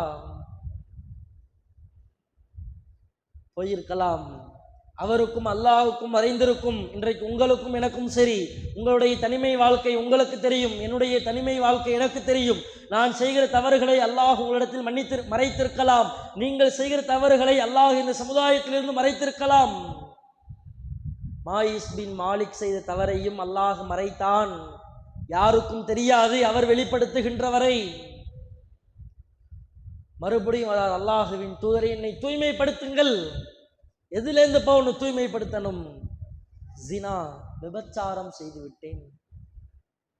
போயிருக்கலாம். அவருக்கும் அல்லாஹ்வுக்கும் அறிந்திருக்கும். இன்றைக்கு உங்களுக்கும் எனக்கும் சரி, உங்களுடைய தனிமை வாழ்க்கை உங்களுக்கு தெரியும், என்னுடைய தனிமை வாழ்க்கை எனக்கு தெரியும். நான் செய்கிற தவறுகளை அல்லாஹ் உங்களிடத்தில் மறைத்திருக்கலாம். நீங்கள் செய்கிற தவறுகளை அல்லாஹ் இந்த சமுதாயத்திலிருந்து மறைத்திருக்கலாம். மாயிஸ் பின் மாலிக் செய்த தவறையும் அல்லாஹ் மறைத்தான், யாருக்கும் தெரியாது, அவர் வெளிப்படுத்துகின்ற வரை. மறுபடியும் அல்லாஹுவின் தூதரை, என்னை தூய்மைப்படுத்துங்கள். எதிலிருந்து உன்னை தூய்மைப்படுத்தணும்? ஜினா, விபச்சாரம் செய்து விட்டேன்.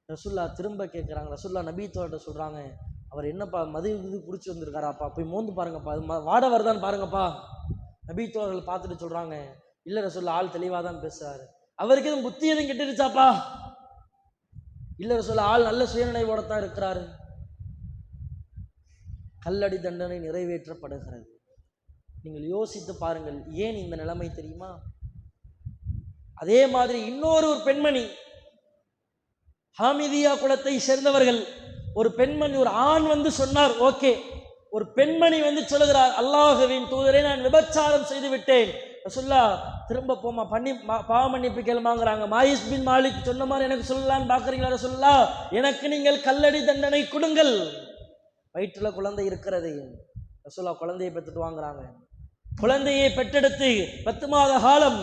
ரசூலுல்லாஹ் திரும்ப கேட்குறாங்க. ரசூலுல்லாஹ் நபி தோழர்கிட்ட சொல்றாங்க, அவர் என்னப்பா மது இது பிடிச்சி வந்திருக்காராப்பா, போய் மோந்து பாருங்கப்பா, வாட வருதான்னு பாருங்கப்பா. நபி தோழர்கள் பார்த்துட்டு சொல்றாங்க, இல்லை ரசூலுல்லாஹ் ஆள் தெளிவாக தான் பேசுறாரு, அவருக்கு எதுவும் புத்தி எதுவும் கெட்டுருச்சாப்பா? இல்லை ரசூலுல்லாஹ் ஆள் நல்ல சுயநினைவோடத்தான் இருக்கிறாரு. கல்லடி தண்டனை நிறைவேற்றப்படுகிறது. நீங்கள் யோசித்து பாருங்கள், ஏன் இந்த நிலைமை தெரியுமா? அதே மாதிரி இன்னொரு பெண்மணி, ஹாமிதியா குலத்தை சேர்ந்தவர்கள், ஒரு பெண்மணி, ஒரு ஆண் வந்து சொன்னார், ஓகே. ஒரு பெண்மணி வந்து சொல்லுகிறார், அல்லாஹுவின் தூதரே, நான் விபச்சாரம் செய்து விட்டேன். ரசூலுல்லாஹ் திரும்ப போமா, பாவ மன்னிப்பு கேளுமாங்கிறாங்க. மாயிஸ் பின் மாலிக் சொன்ன மாதிரி எனக்கு சொல்லலான்னு பார்க்குறீங்களா? ரசூலுல்லாஹ், எனக்கு நீங்கள் கல்லடி தண்டனை கொடுங்கள். வயிற்றுல குழந்தை இருக்கிறது. ரசூலுல்லாஹ் குழந்தையை பெற்றுட்டு வாங்குறாங்க. குழந்தையை பெற்றெடுத்து 10 மாத காலம்,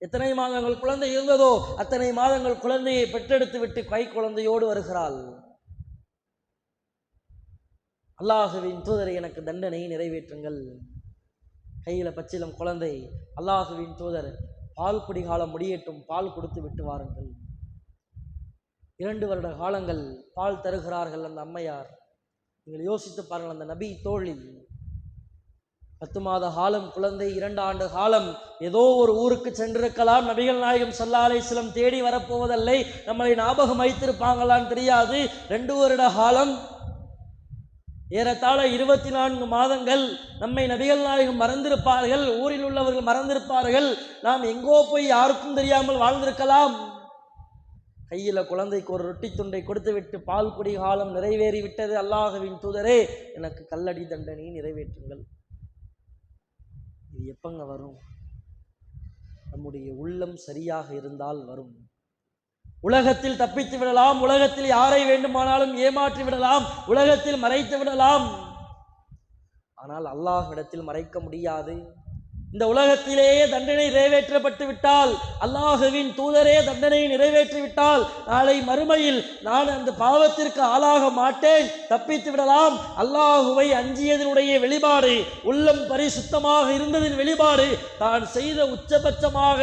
எத்தனை மாதங்கள் குழந்தை இருந்ததோ அத்தனை மாதங்கள் குழந்தையை பெற்றெடுத்து விட்டு கை குழந்தையோடு வருகிறாள். அல்லாஹுவின் தூதரை, எனக்கு தண்டனையை நிறைவேற்றுங்கள். கையில பச்சிலம் குழந்தை. அல்லாஹுவின் தூதர், பால் குடி காலம் முடியட்டும், பால் கொடுத்து விட்டு வாருங்கள். 2 வருட காலங்கள் பால் தருகிறார்கள் அந்த அம்மையார். நீங்கள் யோசித்து பாருங்கள், அந்த நபி தோழி 10 மாத காலம் குழந்தை, 2 ஆண்டு காலம் ஏதோ ஒரு ஊருக்கு சென்றிருக்கலாம். நபிகள் நாயகம் ஸல்லல்லாஹு அலைஹி வஸல்லம் தேடி வரப்போவதில்லை, நம்மளை ஞாபகம் வைத்திருப்பாங்களான்னு தெரியாது. 2 வருட காலம், ஏறத்தாழ 24 மாதங்கள் நம்மை நபிகள் நாயகம் மறந்திருப்பார்கள், ஊரில் உள்ளவர்கள் மறந்திருப்பார்கள், நாம் எங்கோ போய் யாருக்கும் தெரியாமல் வாழ்ந்திருக்கலாம். கையில குழந்தைக்கு ஒரு ரொட்டி துண்டை கொடுத்து விட்டு, பால் குடி காலம் நிறைவேறி விட்டது, அல்லாஹுவின் தூதரே, எனக்கு கல்லடி தண்டனை நிறைவேற்றுங்கள். இது எப்பங்க வரும்? நம்முடைய உள்ளம் சரியாக இருந்தால் வரும். உலகத்தில் தப்பித்து விடலாம், உலகத்தில் யாரை வேண்டுமானாலும் ஏமாற்றி விடலாம், உலகத்தில் மறைத்து விடலாம். ஆனால் அல்லாஹ்விடத்தில் மறைக்க முடியாது. இந்த உலகத்திலேயே தண்டனை நிறைவேற்றப்பட்டு விட்டால், அல்லாஹுவின் தூதரே தண்டனை நிறைவேற்றிவிட்டால், நாளை மறுமையில் நான் அந்த பாவத்திற்கு ஆளாக மாட்டேன், தப்பித்து விடலாம். அல்லாஹுவை அஞ்சியதனுடைய வெளிப்பாடு, உள்ளம் பரிசுத்தமாக இருந்ததின் வெளிப்பாடு, தான் செய்த உச்சபட்சமாக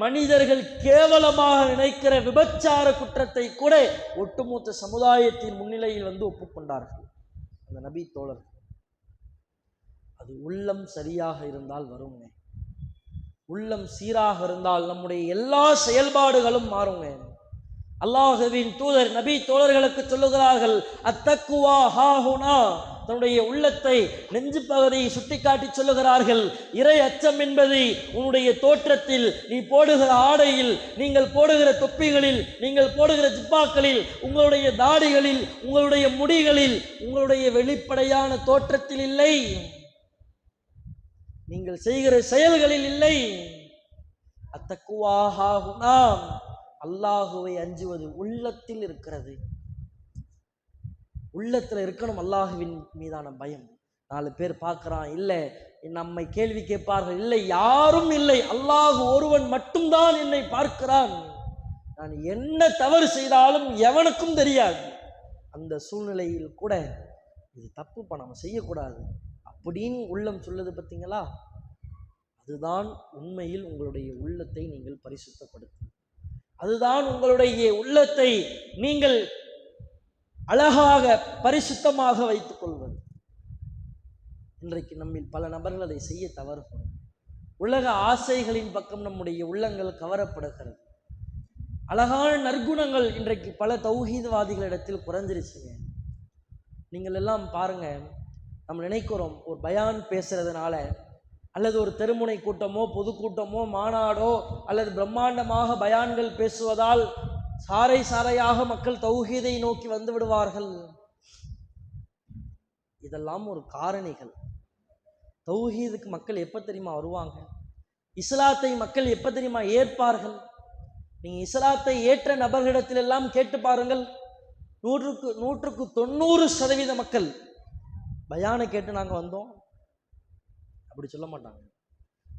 மனிதர்கள் கேவலமாக நினைக்கிற விபச்சார குற்றத்தை கூட ஒட்டுமொத்த சமுதாயத்தின் முன்னிலையில் வந்து ஒப்புக்கொண்டார்கள் அந்த நபி தோழர்கள். அது உள்ளம் சரியாக இருந்தால் வருங்க. உள்ளம் சீராக இருந்தால் நம்முடைய எல்லா செயல்பாடுகளும் மாறுங்க. அல்லாஹுவின் தூதர் நபி தோழர்களுக்கு சொல்லுகிறார்கள், அத்தக்குவா ஹாஹுனா, தன்னுடைய உள்ளத்தை நெஞ்சு பகுதியை சுட்டிக்காட்டி சொல்லுகிறார்கள், இறை அச்சம் என்பது உன்னுடைய தோற்றத்தில், நீ போடுகிற ஆடையில், நீங்கள் போடுகிற தொப்பிகளில், நீங்கள் போடுகிற ஜிப்பாக்களில், உங்களுடைய தாடிகளில், உங்களுடைய முடிகளில், உங்களுடைய வெளிப்படையான தோற்றத்தில் இல்லை, நீங்கள் செய்கிற செயல்களில் இல்லை. அத்தக்குவாஹுனா, அல்லாஹுவை அஞ்சுவது உள்ளத்தில் இருக்கிறது. உள்ளத்துல இருக்கணும் அல்லாஹுவின் மீதான பயம். 4 பேர் பார்க்கிறான், இல்லை நம்மை கேள்வி கேட்பார்கள், இல்லை யாரும் இல்லை, அல்லாஹ் ஒருவன் மட்டும்தான் என்னை பார்க்கிறான், நான் என்ன தவறு செய்தாலும் எவனுக்கும் தெரியாது. அந்த சூழ்நிலையில் கூட இது தப்புப்பா, நம்ம செய்யக்கூடாது அப்படின்னு உள்ளம் சொல்லுது பார்த்தீங்களா? அதுதான் உண்மையில் உங்களுடைய உள்ளத்தை நீங்கள் பரிசுத்தப்படுத்தும். அதுதான் உங்களுடைய உள்ளத்தை நீங்கள் அழகாக பரிசுத்தமாக வைத்துக் கொள்வது. இன்றைக்கு நம்மில் பல நபர்கள் அதை செய்ய தவறுகிறோம். உலக ஆசைகளின் பக்கம் நம்முடைய உள்ளங்கள் கவரப்படுகிறது. அழகான நற்குணங்கள் இன்றைக்கு பல தௌஹீத்வாதிகளிடத்தில் குறைஞ்சிருச்சுங்க. நீங்கள் எல்லாம் பாருங்க, நம்ம நினைக்கிறோம் ஒரு பயான் பேசுறதுனால, அல்லது ஒரு தெருமுனை கூட்டமோ பொதுக்கூட்டமோ மாநாடோ அல்லது பிரம்மாண்டமாக பயான்கள் பேசுவதால் சாறை சாறையாக மக்கள் தௌஹீதை நோக்கி வந்து விடுவார்கள். இதெல்லாம் ஒரு காரணிகள். தௌஹீதுக்கு மக்கள் எப்ப தெரியுமா வருவாங்க? இஸ்லாத்தை மக்கள் எப்ப தெரியுமா ஏற்பார்கள்? நீங்க இஸ்லாத்தை ஏற்ற நபர்களிடத்திலெல்லாம் கேட்டு பாருங்கள், 100க்கு 90% மக்கள் பயானை கேட்டு நாங்கள் வந்தோம் அப்படி சொல்ல மாட்டாங்க.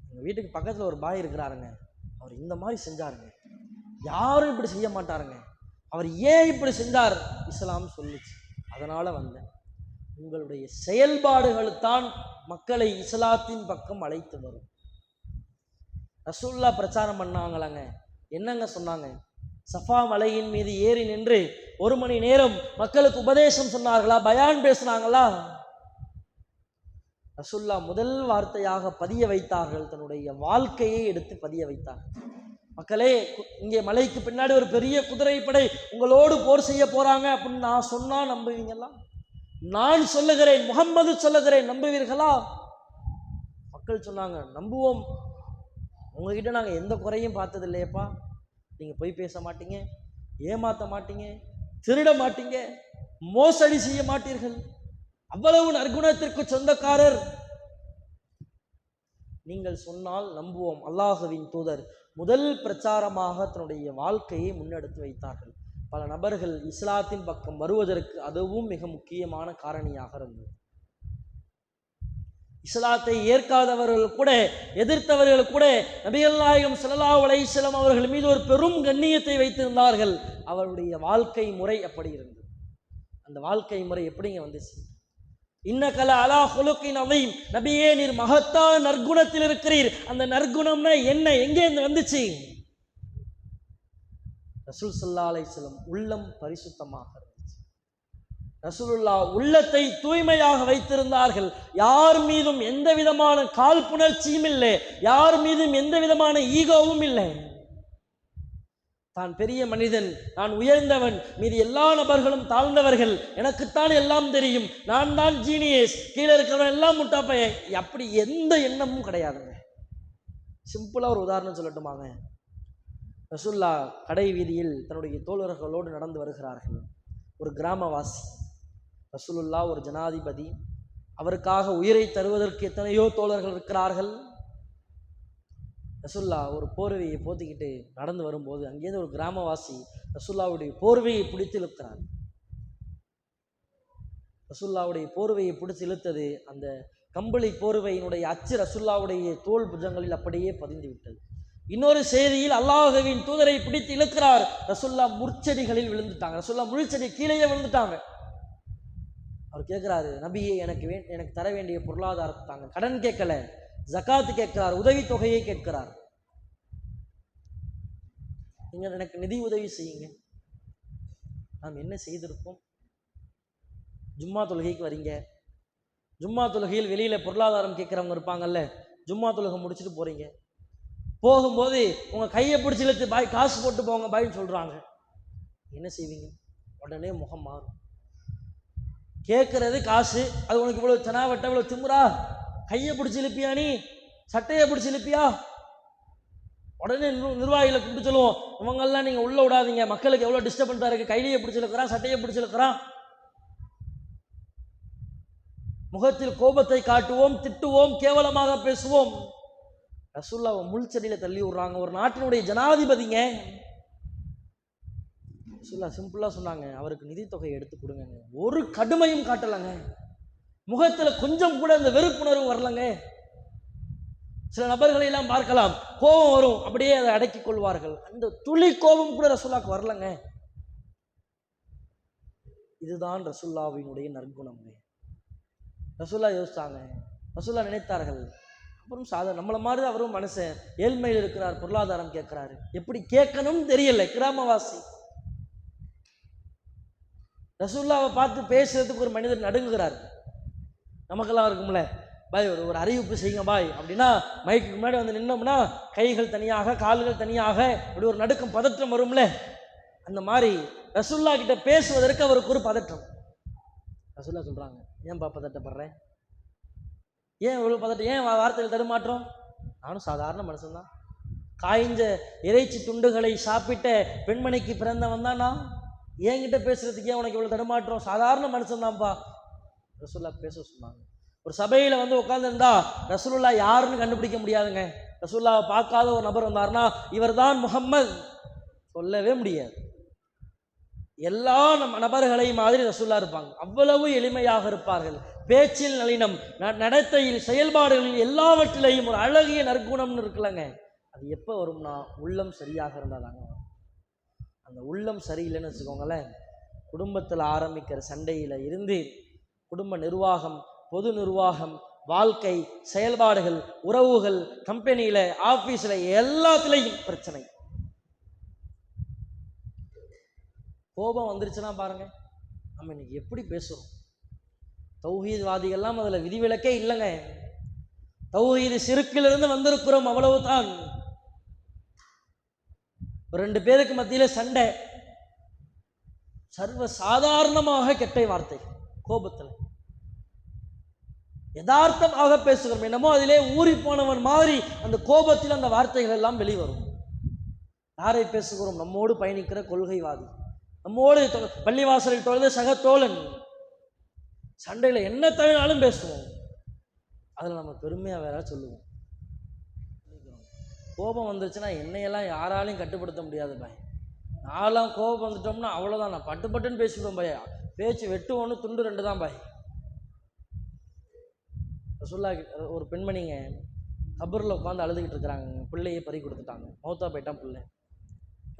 எங்கள் வீட்டுக்கு பக்கத்தில் ஒரு பாய் இருக்கிறாருங்க, அவர் இந்த மாதிரி செஞ்சாருங்க, யாரும் இப்படி செய்ய மாட்டாருங்க, அவர் ஏன் இப்படி செஞ்சார், இஸ்லாம் சொல்லுச்சு அதனால வந்தேன். உங்களுடைய செயல்பாடுகள் தான் மக்களை இஸ்லாத்தின் பக்கம் அழைத்து வரும். ரசூலுல்லாஹ் பிரச்சாரம் பண்ணாங்களாங்க, என்னங்க சொன்னாங்க? சஃபா மலையின் மீது ஏறி நின்று 1 மணி நேரம் மக்களுக்கு உபதேசம் சொன்னார்களா? பயான் பேசினாங்களா? ரசூலுல்லாஹ் முதல் வார்த்தையாக பதிய வைத்தார்கள், தன்னுடைய வாழ்க்கையை எடுத்து பதிய வைத்தார்கள். மக்களே, இங்கே மலைக்கு பின்னாடி ஒரு பெரிய குதிரைப்படை உங்களோடு போர் செய்ய போறாங்க அப்படின்னு நான் சொன்னா நம்புவீங்களா? நான் சொல்லுகிறேன், முகம்மது சொல்லுகிறேன், நம்புவீர்களா? மக்கள் சொன்னாங்க, நம்புவோம், உங்ககிட்ட நாங்கள் எந்த குறையும் பார்த்தது இல்லையப்பா, நீங்கள் பொய் பேச மாட்டீங்க, ஏமாற்ற மாட்டீங்க, திருட மாட்டீங்க, மோசடி செய்ய மாட்டீர்கள், அவ்வளவு நற்குணத்திற்கு சொந்தக்காரர், நீங்கள் சொன்னால் நம்புவோம். அல்லாஹுவின் தூதர் முதல் பிரச்சாரமாக தன்னுடைய வாழ்க்கையை முன்னெடுத்து வைத்தார்கள். பல நபர்கள் இஸ்லாத்தின் பக்கம் வருவதற்கு அதுவும் மிக முக்கியமான காரணியாக இருந்தது. இஸ்லாத்தை ஏற்காதவர்கள் கூட, எதிர்த்தவர்கள் கூட நபிகள் நாயகம் ஸல்லல்லாஹு அலைஹி வஸல்லம் அவர்கள் மீது ஒரு பெரும் கண்ணியத்தை வைத்திருந்தார்கள். அவருடைய வாழ்க்கை முறை அப்படி இருந்தது. அந்த வாழ்க்கை முறை எப்படிங்க வந்துச்சு? இன்னக லஅலா குலுகின் அதீம், நபியே நீர் மகத்தான நற்குணத்தில் இருக்கிறீர். அந்த நற்குணம்னா என்ன, எங்கே இருந்து வந்துச்சு? ரசூல் ஸல்லல்லாஹு அலைஹி வஸல்லம் உள்ளம் பரிசுத்தமாக இருந்துச்சு. ரசூலுல்லாஹ் உள்ளத்தை தூய்மையாக வைத்திருந்தார்கள். யார் மீதும் எந்த விதமான காழ்ப்புணர்ச்சியும் இல்லை, யார் மீதும் எந்த விதமான ஈகோவும் இல்லை. தான் பெரிய மனிதன், நான் உயர்ந்தவன், மீது எல்லா நபர்களும் தாழ்ந்தவர்கள், எனக்குத்தான் எல்லாம் தெரியும், நான் தான் ஜீனியஸ், கீழே இருக்கிறவன் எல்லாம் முட்டாப்பையன், அப்படி எந்த எண்ணமும் கிடையாதுங்க. சிம்பிளா ஒரு உதாரணம் சொல்லட்டுமாங்க? ரசூலுல்லாஹ் கடை வீதியில் தன்னுடைய தோழர்களோடு நடந்து வருகிறார்கள். ஒரு கிராமவாசி, ரசூலுல்லாஹ் ஒரு ஜனாதிபதி, அவருக்காக உயிரை தருவதற்கு எத்தனையோ தோழர்கள் இருக்கிறார்கள். ரசூலுல்லாஹ் ஒரு போர்வையை போத்திக்கிட்டு நடந்து வரும்போது அங்கேருந்து ஒரு கிராமவாசி ரசூலுல்லாஹ்வுடைய போர்வையை பிடித்து இழுக்கிறார். ரசூலுல்லாஹ்வுடைய போர்வையை பிடித்து இழுத்தது அந்த கம்பளி போர்வையினுடைய அச்சு ரசூல்லாவுடைய தோல் புஜங்களில் அப்படியே பதிந்து விட்டது. இன்னொரு செய்தியில் அல்லாஹ்வின் தூதரை பிடித்து இழுக்கிறார். ரசூல்லா முற்செடிகளில் விழுந்துட்டாங்க. ரசூல்லா முள்செடி கீழேயே விழுந்துட்டாங்க. அவர் கேட்கிறாரு, நபியே எனக்கு தர வேண்டிய பொருளாதாரத்தை தாங்க. கடன் கேட்கல, ஜகாத்து கேட்கிறார், உதவி தொகையை கேட்கிறார். நீங்க எனக்கு நிதி உதவி செய்யுங்க. நாம் என்ன செய்திருப்போம்? ஜும்மா தொழுகைக்கு வரீங்க, ஜும்மா தொழுகையில் வெளியில பொருளாதாரம் கேட்கிறவங்க இருப்பாங்கல்ல, ஜும்மா தொழுகை முடிச்சுட்டு போறீங்க, போகும்போது உங்க கையை பிடிச்சி இழுத்து பாய் காசு போட்டு போங்க பாய்ன்னு சொல்றாங்க. என்ன செய்வீங்க? உடனே முகம் மாறும். கேட்கறது காசு, அது உனக்கு இவ்வளவு தெனாவட்ட, இவ்வளவு திமுறா, கையை பிடிச்சி இழுப்பியா, நீ சட்டையை பிடிச்சி இழுப்பியா? உடனே நிர்வாகிகளை கூப்பிட்டு சொல்லுவோம், இவங்கெல்லாம் நீங்க உள்ள விடாதீங்க, மக்களுக்கு எவ்வளவு டிஸ்டர்பன்ஸா இருக்கு, கையிலேயே பிடிச்சிருக்கிறான், சட்டையை பிடிச்சிருக்கிறான். முகத்தில் கோபத்தை காட்டுவோம், திட்டுவோம், கேவலமாக பேசுவோம். ரசூல்லாவை முள்செடியில தள்ளி விடுறாங்க. ஒரு நாட்டினுடைய ஜனாதிபதிங்க. ரசூல்லா சிம்பிளா சொன்னாங்க, அவருக்கு நிதி தொகையை எடுத்து கொடுங்க. ஒரு கடுமையும் காட்டலங்க, முகத்துல கொஞ்சம் கூட அந்த வெறுப்புணர்வு வரலங்க. சில நபர்களை எல்லாம் பார்க்கலாம், கோபம் வரும், அப்படியே அதை அடக்கிக் கொள்வார்கள். அந்த துளி கோபம் கூட ரசூல்லாவுக்கு வரலங்க. இதுதான் ரசூல்லாவினுடைய நற்குணம். ரசூல்லா யோசிச்சாங்க, ரசூல்லா நினைத்தார்கள். அப்புறம் சாதாரண நம்மள மாதிரி அவரும் மனுஷன், ஏழ்மையில் இருக்கிறார், பொருளாதாரம் கேட்கிறாரு, எப்படி கேட்கணும்னு தெரியல, கிராமவாசி. ரசூல்லாவை பார்த்து பேசுறதுக்கு ஒரு மனிதர் நடுங்குகிறார். நமக்கெல்லாம் இருக்கும்ல, பாய் ஒரு அறிவிப்பு செய்யுங்க பாய் அப்படின்னா, மைக்கு முன்னாடி வந்து நின்னோம்னா கைகள் தனியாக, கால்கள் தனியாக, இப்படி ஒரு நடுக்கம், பதற்றம் வரும்ல. அந்த மாதிரி ரசூல்லா கிட்ட பேசுவதற்கு அவருக்கு ஒரு பதற்றம். ரசூல்லா சொல்றாங்க, ஏன்பா பதட்டப்படுறேன், ஏன் இவ்வளவு பதட்டம், ஏன் வார்த்தைகள் தடுமாற்றம்? நானும் சாதாரண மனுஷன்தான், காய்ஞ்ச இறைச்சி துண்டுகளை சாப்பிட்ட பெண்மணிக்கு பிறந்தவன் தான் நான், என்கிட்ட பேசுறதுக்கு ஏன் உனக்கு இவ்வளவு தடுமாற்றம்? சாதாரண மனுஷன் தான்ப்பா. ரசூல்லா பேச சொன்னாங்க. ஒரு சபையில வந்து உட்கார்ந்துருந்தா ரசூலுல்லா யாருன்னு கண்டுபிடிக்க முடியாதுங்க. ரசூலுல்லாவை பார்க்காத ஒரு நபர் வந்தாருன்னா இவர் தான் முஹம்மது சொல்லவே முடியாது. எல்லா நபர்களை மாதிரி ரசூல்லா இருப்பாங்க, அவ்வளவு எளிமையாக இருப்பார்கள். பேச்சில் நளினம், நடத்தையில், செயல்பாடுகளில், எல்லாவற்றிலையும் ஒரு அழகிய நற்குணம்னு இருக்குல்லங்க. அது எப்போ வரும்னா உள்ளம் சரியாக இருந்தாதாங்க. அந்த உள்ளம் சரியில்லைன்னு வச்சுக்கோங்களேன், குடும்பத்தில் ஆரம்பிக்கிற சண்டையில இருந்து குடும்ப நிர்வாகம், பொது நிர்வாகம், வாழ்க்கை, செயல்பாடுகள், உறவுகள், கம்பெனியில, ஆபீஸ்ல, எல்லாத்துலேயும் பிரச்சனை. கோபம் வந்துருச்சுன்னா பாருங்க, நம்ம இன்னைக்கு எப்படி பேசுறோம். தௌஹீத்வாதிகள்லாம் அதுல விதிவிலக்கே இல்லைங்க. தௌஹீது ஷிர்க்கிலிருந்து வந்திருக்கிறோம், அவ்வளவுதான். ரெண்டு பேருக்கு மத்தியில சண்டை, சர்வ சாதாரணமாக கெட்ட வார்த்தை, கோபத்தில் யதார்த்தமாக பேசுகிறோம், என்னமோ அதிலே ஊறி போனவன் மாதிரி அந்த கோபத்தில் அந்த வார்த்தைகள் எல்லாம் வெளிவரும். யாரை பேசுகிறோம்? நம்மோடு பயணிக்கிற கொள்கைவாதி, நம்மோடு பள்ளிவாசலில் தொழுது சக தோழன். சண்டையில என்ன தவினாலும் பேசுவோம், அதில் நம்ம பெருமையா வேற சொல்லுவோம். கோபம் வந்துருச்சுன்னா என்னையெல்லாம் யாராலையும் கட்டுப்படுத்த முடியாது பாய். நான்லாம் கோபம் வந்துட்டோம்னா அவ்வளோதான், நான் பட்டு பட்டுன்னு பேசிவிடுவோம் பாய். பேச்சு வெட்டு ஒன்று துண்டு ரெண்டு தான் பாய். ரசூல்லா ஒரு பெண்மணிங்க கபூரில் உட்காந்து அழுதுகிட்டு இருக்கிறாங்க, பிள்ளையை பறி கொடுத்துட்டாங்க, மௌத்தா போயிட்டான் பிள்ளை.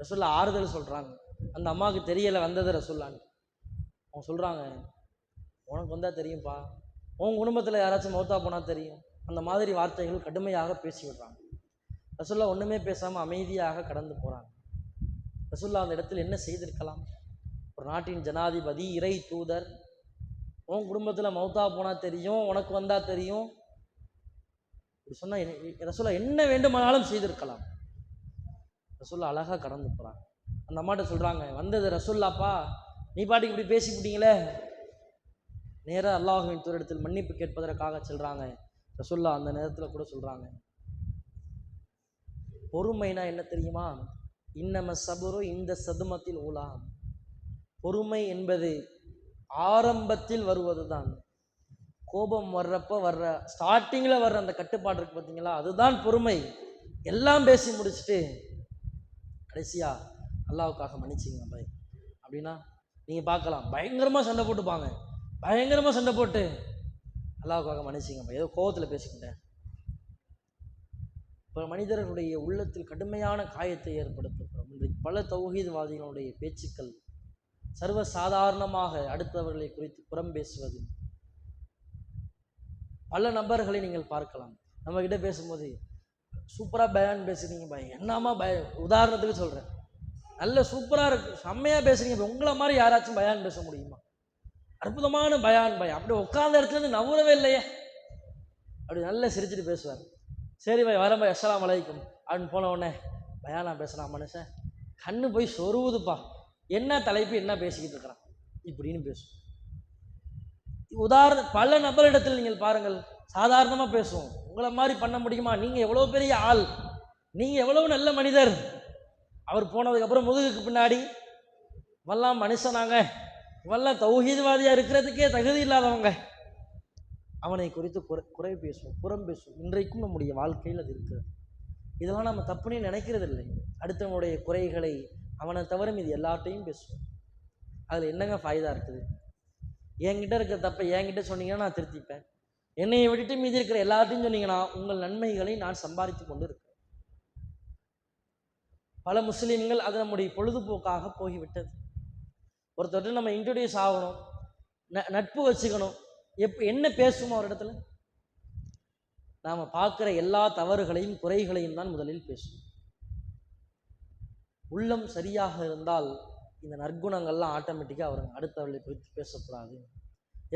ரசூல்லா ஆறுதல் சொல்கிறாங்க. அந்த அம்மாவுக்கு தெரியலை வந்தது ரசூல்லான்னு. அவங்க சொல்கிறாங்க, உனக்கு வந்தால் தெரியும்ப்பா, உன் குடும்பத்தில் யாராச்சும் மௌத்தா போனால் தெரியும். அந்த மாதிரி வார்த்தைகள் கடுமையாக பேசி விடுறாங்க. ரசூல்லா ஒன்றுமே பேசாமல் அமைதியாக கடந்து போகிறாங்க. ரசூல்லா அந்த இடத்துல என்ன செய்திருக்கலாம்? ஒரு நாட்டின் ஜனாதிபதி, இறை தூதர், உன் குடும்பத்தில் மௌத்தா போனால் தெரியும், உனக்கு வந்தால் தெரியும் இப்படி சொன்னால் ரசூல்லா என்ன வேண்டுமானாலும் செய்திருக்கலாம். ரசூல்லா அழகாக கடந்து போகிறாங்க. அந்த அம்மாட்ட சொல்கிறாங்க, வந்தது ரசூல்லாப்பா, நீ பாட்டுக்கு இப்படி பேசிவிட்டீங்களே. நேராக அல்லாஹ்வின் தூதரிடத்தில் மன்னிப்பு கேட்பதற்காக சொல்கிறாங்க. ரசூல்லா அந்த நேரத்தில் கூட சொல்கிறாங்க, பொறுமைனா என்ன தெரியுமா? இன்னம சபுரு இந்த சதுமத்தில் ஊலா. பொறுமை என்பது ஆரம்பத்தில் வருவது தான். கோபம் வர்றப்ப வர்ற ஸ்டார்டிங்கில் வர்ற அந்த கட்டுப்பாடு இருக்கு பார்த்தீங்களா, அதுதான் பொறுமை. எல்லாம் பேசி முடிச்சுட்டு கடைசியா அல்லாஹ்வுக்காக மன்னிச்சிங்க பாய் அப்படின்னா நீங்கள் பார்க்கலாம், பயங்கரமாக சண்டை போட்டுப்பாங்க. பயங்கரமாக சண்டை போட்டு அல்லாஹ்வுக்காக மன்னிச்சிங்கப்பா, ஏதோ கோபத்தில் பேசிக்கிட்டேன். இப்போ மனிதர்களுடைய உள்ளத்தில் கடுமையான காயத்தை ஏற்படுத்துகிறோம். இன்றைக்கு பல தௌஹீத்வாதிகளுடைய பேச்சுக்கள் சர்வசாதாரணமாக அடுத்தவர்களை குறித்து புறம் பேசுவது. பல நபர்களை நீங்கள் பார்க்கலாம். நம்ம கிட்ட பேசும்போது சூப்பராக பயான் பேசுறீங்க பாய், என்னமா உதாரணத்துக்கு சொல்கிறேன், நல்ல சூப்பராக இருக்கு, செம்மையாக பேசுறீங்க, உங்களை மாதிரி யாராச்சும் பயான் பேச முடியுமா? அற்புதமான பயான் பாய், அப்படி உட்கார்ந்த இடத்துல இருந்து நவரவே இல்லையே, அப்படி நல்லா சிரிச்சுட்டு பேசுவார். சரி பாய் வரேன் பாய், அஸ்ஸலாமு அலைக்கும் அப்படின்னு போன உடனே பயானா பேசுகிறான் மனுஷன், கண்ணு போய் சொருவுதுப்பா, என்ன தலைப்பு என்ன பேசிக்கிட்டு இருக்கிறான் இப்படின்னு பேசும். உதாரணம் பல நபரிடத்தில் நீங்கள் பாருங்கள், சாதாரணமாக பேசுவோம், உங்களை மாதிரி பண்ண முடியுமா, நீங்கள் எவ்வளோ பெரிய ஆள், நீங்கள் எவ்வளோ நல்ல மனிதர். அவர் போனதுக்கப்புறம் முதுகுக்கு பின்னாடி இவெல்லாம் மனுஷனாங்க, இவெல்லாம் தௌஹீத்வாதியாக இருக்கிறதுக்கே தகுதி இல்லாதவங்க, அவனை குறித்து குறை பேசுவோம், புறம் பேசுவோம். இன்றைக்கும் நம்முடைய வாழ்க்கையில் அது இருக்கிறது. இதெல்லாம் நம்ம தப்புன்னு நினைக்கிறது இல்லை. அடுத்தவனுடைய குறைகளை அவனை தவிர இது எல்லார்ட்டையும் பேசுவோம். அதில் என்னங்க ஃபாய்தா இருக்குது? என்கிட்ட இருக்கிற தப்பை என்கிட்ட சொன்னீங்கன்னா நான் திருத்திப்பேன், என்னையை விட்டுட்டு மீதி இருக்கிற எல்லார்ட்டையும் சொன்னீங்கன்னா உங்கள் நன்மைகளை நான் சம்பாதித்து கொண்டு இருக்கிறேன். பல முஸ்லீம்கள் அது நம்முடைய பொழுதுபோக்காக போய்விட்டது. ஒருத்தர் நம்ம இன்ட்ரோடியூஸ் ஆகணும், நட்பு வச்சுக்கணும், என்ன பேசுவோம் ஒரு இடத்துல, நாம் பார்க்குற எல்லா தவறுகளையும் குறைகளையும் தான் முதலில் பேசுவோம். உள்ளம் சரியாக இருந்தால் இந்த நற்குணங்கள்லாம் ஆட்டோமேட்டிக்காக அவருங்க அடுத்தவர்களை குறித்து பேசக்கூடாது.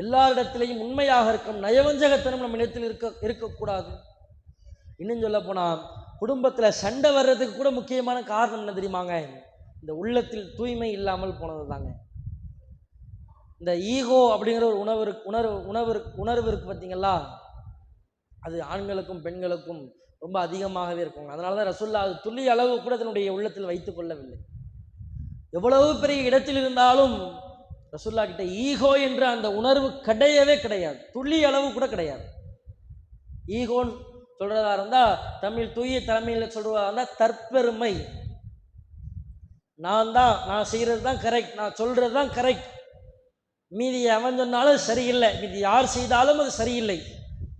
எல்லாரிடத்திலையும் உண்மையாக இருக்கும், நயவஞ்சகத்தனம் நம்ம இடத்தில் இருக்கக்கூடாது. இன்னும் சொல்ல போனால் குடும்பத்தில் சண்டை வர்றதுக்கு கூட முக்கியமான காரணம் என்ன தெரியுமாங்க? இந்த உள்ளத்தில் தூய்மை இல்லாமல் போனது தாங்க. இந்த ஈகோ அப்படிங்கிற ஒரு உணர்வு இருக்கு பார்த்தீங்களா, அது ஆண்களுக்கும் பெண்களுக்கும் ரொம்ப அதிகமாகவே இருக்குங்க. அதனால தான் ரசூலுல்லாஹ் அது துளி அளவு கூட தன்னுடைய உள்ளத்தில் வைத்துக் கொள்ளவில்லை. எவ்வளவு பெரிய இடத்தில் இருந்தாலும் ரசூலுல்லாஹ் கிட்ட ஈகோ என்ற அந்த உணர்வு கிடையவே கிடையாது, துளி அளவு கூட கிடையாது. ஈகோன்னு சொல்றதா இருந்தா தமிழ் தூய தலைமையில் சொல்றதா இருந்தா தற்பெருமை, நான் செய்யறது தான் கரெக்ட், நான் சொல்றது தான் கரெக்ட், மீதி அவன் சொன்னாலும் சரியில்லை, மீதி யார் செய்தாலும் அது சரியில்லை.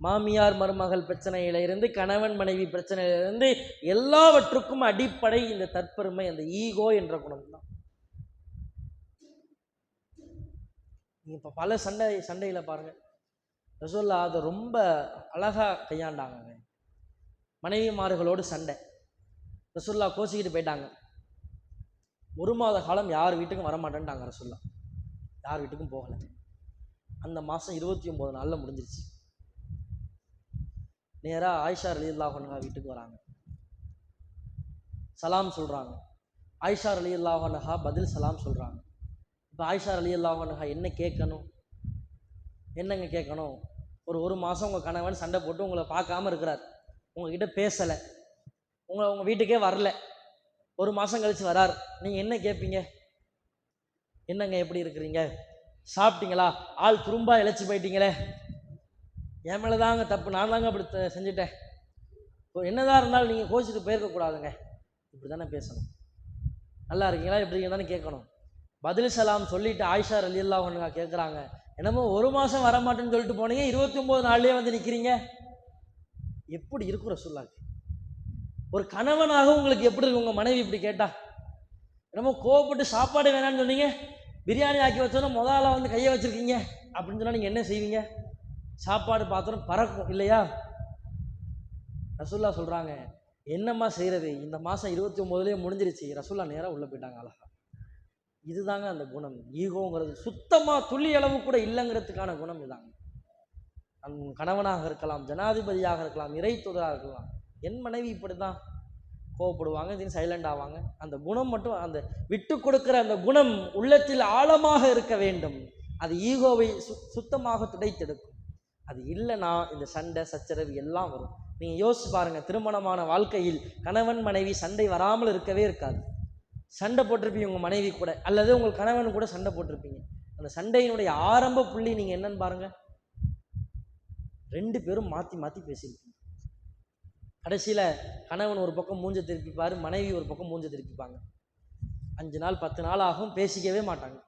மாமியார் மருமகள் பிரச்சனையில இருந்து கணவன் மனைவி பிரச்சனையிலிருந்து எல்லாவற்றுக்கும் அடிப்படை இந்த தற்பெருமை, அந்த ஈகோ என்ற குணம் தான். இப்போ பல சண்டையில் பாருங்க, ரசூலுல்லாஹ் அதை ரொம்ப அழகா கையாண்டாங்க. மனைவிமார்களோடு சண்டை, ரசூலுல்லாஹ் கோச்சிக்கிட்டு போயிட்டாங்க. 1 மாத காலம் யார் வீட்டுக்கும் வரமாட்டேன்ட்டாங்க ரசூலுல்லாஹ், யார் வீட்டுக்கும் போகலை. அந்த மாதம் 29 நாளில் முடிஞ்சிருச்சு. நேராக ஆயிஷா ரலியல்லாஹு அன்ஹா வீட்டுக்கு வராங்க, சலாம் சொல்கிறாங்க. ஆயிஷா ரலியல்லாஹு அன்ஹா பதில் சலாம் சொல்கிறாங்க. இப்போ ஆயிஷா ரலியல்லாஹு அன்ஹா என்ன கேட்கணும், என்னங்க கேட்கணும்? ஒரு மாதம் உங்கள் கணவன் சண்டை போட்டு உங்களை பார்க்காம இருக்கிறார், உங்ககிட்ட பேசலை, உங்கள் வீட்டுக்கே வரல, 1 மாதம் கழித்து வரார், நீங்கள் என்ன கேட்பீங்க? என்னங்க எப்படி இருக்கிறீங்க, சாப்பிட்டீங்களா, ஆள் துரும்பா இழைச்சி போயிட்டீங்களே, என் மேலே தாங்க தப்பு, நான் தாங்க அப்படி செஞ்சுட்டேன், என்னதான் இருந்தாலும் நீங்கள் கோச்சிட்டு போயிருக்கக்கூடாதுங்க, இப்படி தானே பேசணும். நல்லா இருக்கீங்களா எப்படிங்க தானே கேட்கணும். பதில் சலாம் சொல்லிட்டு ஆயிஷா ரலியல்லாஹு அன்ஹா கேட்குறாங்க, என்னமோ 1 மாதம் வரமாட்டேன்னு சொல்லிட்டு போனீங்க, 29 நாள்லேயே வந்து நிற்கிறீங்க, எப்படி இருக்கும் ரசூலுல்லாஹ்? ஒரு கணவனாக உங்களுக்கு எப்படி இருக்கு உங்கள் மனைவி இப்படி கேட்டா? என்னமோ கோவப்பட்டு சாப்பாடு வேணான்னு சொன்னீங்க, பிரியாணி ஆக்கி வச்சோன்னா முதல்ல வந்து கையை வச்சுருக்கீங்க அப்படின்னு சொன்னால் நீங்கள் என்ன செய்வீங்க? சாப்பாடு பாத்திரம் பறக்கும் இல்லையா? ரசூலுல்லாஹ் சொல்கிறாங்க, என்னம்மா செய்கிறது, இந்த மாதம் 29லேயே முடிஞ்சிருச்சு. ரசூலுல்லாஹ் நேராக உள்ளே போயிட்டாங்க. அழகா, இதுதாங்க அந்த குணம். ஈகோங்கிறது சுத்தமாக துளி அளவு கூட இல்லைங்கிறதுக்கான குணம் இதாங்க. கணவனாக இருக்கலாம், ஜனாதிபதியாக இருக்கலாம், இறை தூதராக இருக்கலாம், என் மனைவி இப்படி தான் கோவப்படுவாங்க, திடீர்னு சைலண்ட் ஆவாங்க. அந்த குணம் மட்டும், அந்த விட்டு கொடுக்குற அந்த குணம் உள்ளத்தில் ஆழமாக இருக்க வேண்டும். அது ஈகோவை சுத்தமாக துடைத்தெடுக்கும். அது இல்லைன்னா இந்த சண்டை சச்சரவு எல்லாம் வரும். நீங்கள் யோசிச்சு பாருங்கள், திருமணமான வாழ்க்கையில் கணவன் மனைவி சண்டை வராமல் இருக்கவே இருக்காது. சண்டை போட்டிருப்பீங்க உங்கள் மனைவி கூட, அல்லது உங்கள் கணவன் கூட சண்டை போட்டிருப்பீங்க. அந்த சண்டையினுடைய ஆரம்ப புள்ளி நீங்கள் என்னன்னு பாருங்கள், 2 பேரும் மாற்றி மாற்றி பேசியிருப்பீங்க. கடைசியில் கணவன் ஒரு பக்கம் மூஞ்ச திருப்பிப்பார், மனைவி ஒரு பக்கம் மூஞ்ச திருப்பிப்பாங்க. 5 நாள் 10 நாள் ஆகும், பேசிக்கவே மாட்டாங்க.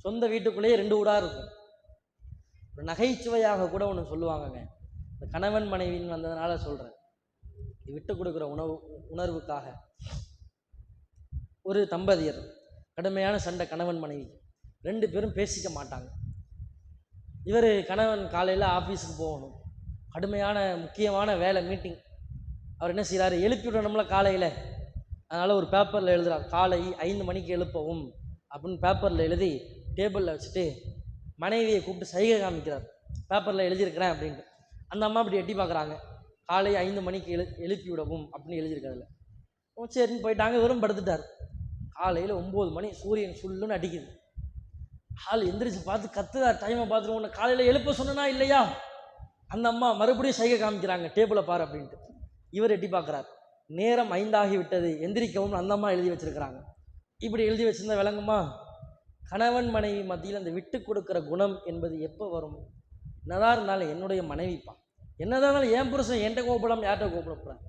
சொந்த வீட்டுக்குள்ளேயே 2 வீடாக இருக்கும். ஒரு நகைச்சுவையாக கூட ஒன்று சொல்லுவாங்கங்க. இந்த கணவன் மனைவின்னு வந்ததுனால சொல்கிறேன். விட்டு கொடுக்குற உணர்வுக்காக ஒரு தம்பதியர் கடுமையான சண்டை, கணவன் மனைவி 2 பேரும் பேசிக்க மாட்டாங்க. இவர் கணவன் காலையில் ஆஃபீஸுக்கு போகணும், கடுமையான முக்கியமான வேலை, மீட்டிங். அவர் என்ன செய்கிறாரு, எழுப்பி விடணும்ல காலையில். அதனால் ஒரு பேப்பரில் எழுதுகிறார், காலை 5 மணிக்கு எழுப்பவும் அப்படின்னு பேப்பரில் எழுதி டேபிளில் வச்சுட்டு மனைவியை கூப்பிட்டு சைகை காமிக்கிறார், பேப்பரில் எழுதியிருக்கிறேன் அப்படின்ட்டு. அந்த அம்மா அப்படி எட்டி பார்க்குறாங்க, காலை 5 மணிக்கு எழுப்பி விடவும் அப்படின்னு எழுதியிருக்கிறதுல. சரின்னு போயிட்டாங்க, இவரும் படுத்துட்டார். காலையில் 9 மணி, சூரியன் சுள்ளுன்னு அடிக்குது. ஆள் எந்திரிச்சு பார்த்து கத்துதார், டைமை பார்த்துட்டு, உன்னை காலையில் எழுப்ப சொன்னா இல்லையா? அந்த அம்மா மறுபடியும் சைகை காமிக்கிறாங்க, டேபிளை பாரு அப்படின்ட்டு. இவர் எட்டி பார்க்குறார், நேரம் 5 ஆகிவிட்டது, எந்திரிக்கவும் அந்த அம்மா எழுதி வச்சிருக்கிறாங்க. இப்படி எழுதி வச்சிருந்தா விளங்குமா? கணவன் மனைவி மத்தியில் அந்த விட்டு கொடுக்குற குணம் என்பது எப்போ வரும்? என்னதான் இருந்தாலும் என்னுடைய மனைவிப்பா, என்னதான் இருந்தாலும் என் புருஷன், என்கிட்ட கோபப்படாம யார்கிட்ட கோபப்படக்கூடாது.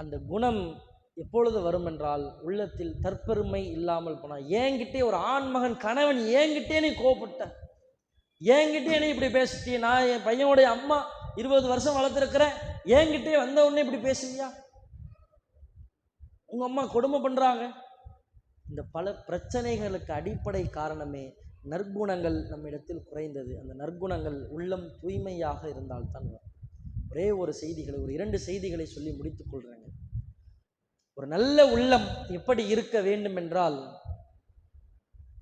அந்த குணம் எப்பொழுது வரும் என்றால், உள்ளத்தில் தற்பெருமை இல்லாமல் போனால். ஏங்கிட்டே ஒரு ஆண்மகன் கணவன், ஏங்கிட்டே நீ கோபப்பட்ட, ஏங்கிட்டே நீ இப்படி பேசிட்டிய, நான் என் பையனுடைய அம்மா 20 வருஷம் வளர்த்துருக்கிறேன், ஏங்கிட்டே வந்த உடனே இப்படி பேசுவியா? உங்க அம்மா கொடுமை பண்றாங்க. இந்த பல பிரச்சனைகளுக்கு அடிப்படை காரணமே நற்குணங்கள் நம்மிடத்தில் குறைந்தது. அந்த நற்குணங்கள் உள்ளம் தூய்மையாக இருந்தால்தான் வரும். ஒரே ஒரு செய்திகளை, ஒரு 2 செய்திகளை சொல்லி முடித்துக் கொள்றேங்க. ஒரு நல்ல உள்ளம் எப்படி இருக்க வேண்டும் என்றால்,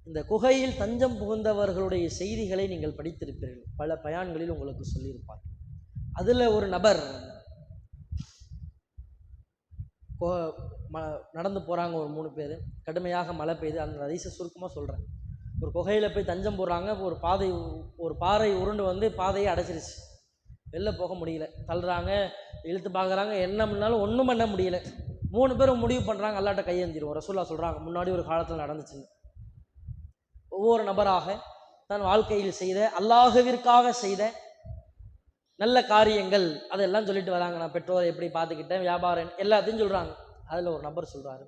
இந்த குகையில் தஞ்சம் புகுந்தவர்களுடைய செய்திகளை நீங்கள் படித்திருப்பீர்கள், பல பயான்களில் உங்களுக்கு சொல்லியிருப்பார். அதுல ஒரு நபர் நடந்து போறாங்க, ஒரு 3 பேர், கடுமையாக மழை பெய்யுது. அந்த அதிசய சுருக்கமாக சொல்றேன். ஒரு குகையில போய் தஞ்சம் போடுறாங்க. ஒரு பாறை உருண்டு வந்து பாதையை அடைச்சிருச்சு, வெளில போக முடியல. தள்ளுறாங்க, இழுத்து பார்க்குறாங்க, என்ன பண்ணாலும் ஒன்றும் பண்ண முடியல. 3 பேரும் முடிவு பண்ணுறாங்க, அல்லாட்ட கையேந்திருவோம். ரசூலுல்லாஹ் சொல்கிறாங்க, முன்னாடி ஒரு காலத்தில் நடந்துச்சுன்னு. ஒவ்வொரு நபராக தன் வாழ்க்கையில் செய்த, அல்லாஹ்விற்காக செய்த நல்ல காரியங்கள் அதெல்லாம் சொல்லிட்டு வராங்க. நான் பெற்றோரை எப்படி பார்த்துக்கிட்டேன், வியாபாரம், எல்லாத்தையும் சொல்கிறாங்க. அதில் ஒரு நபர் சொல்கிறாரு,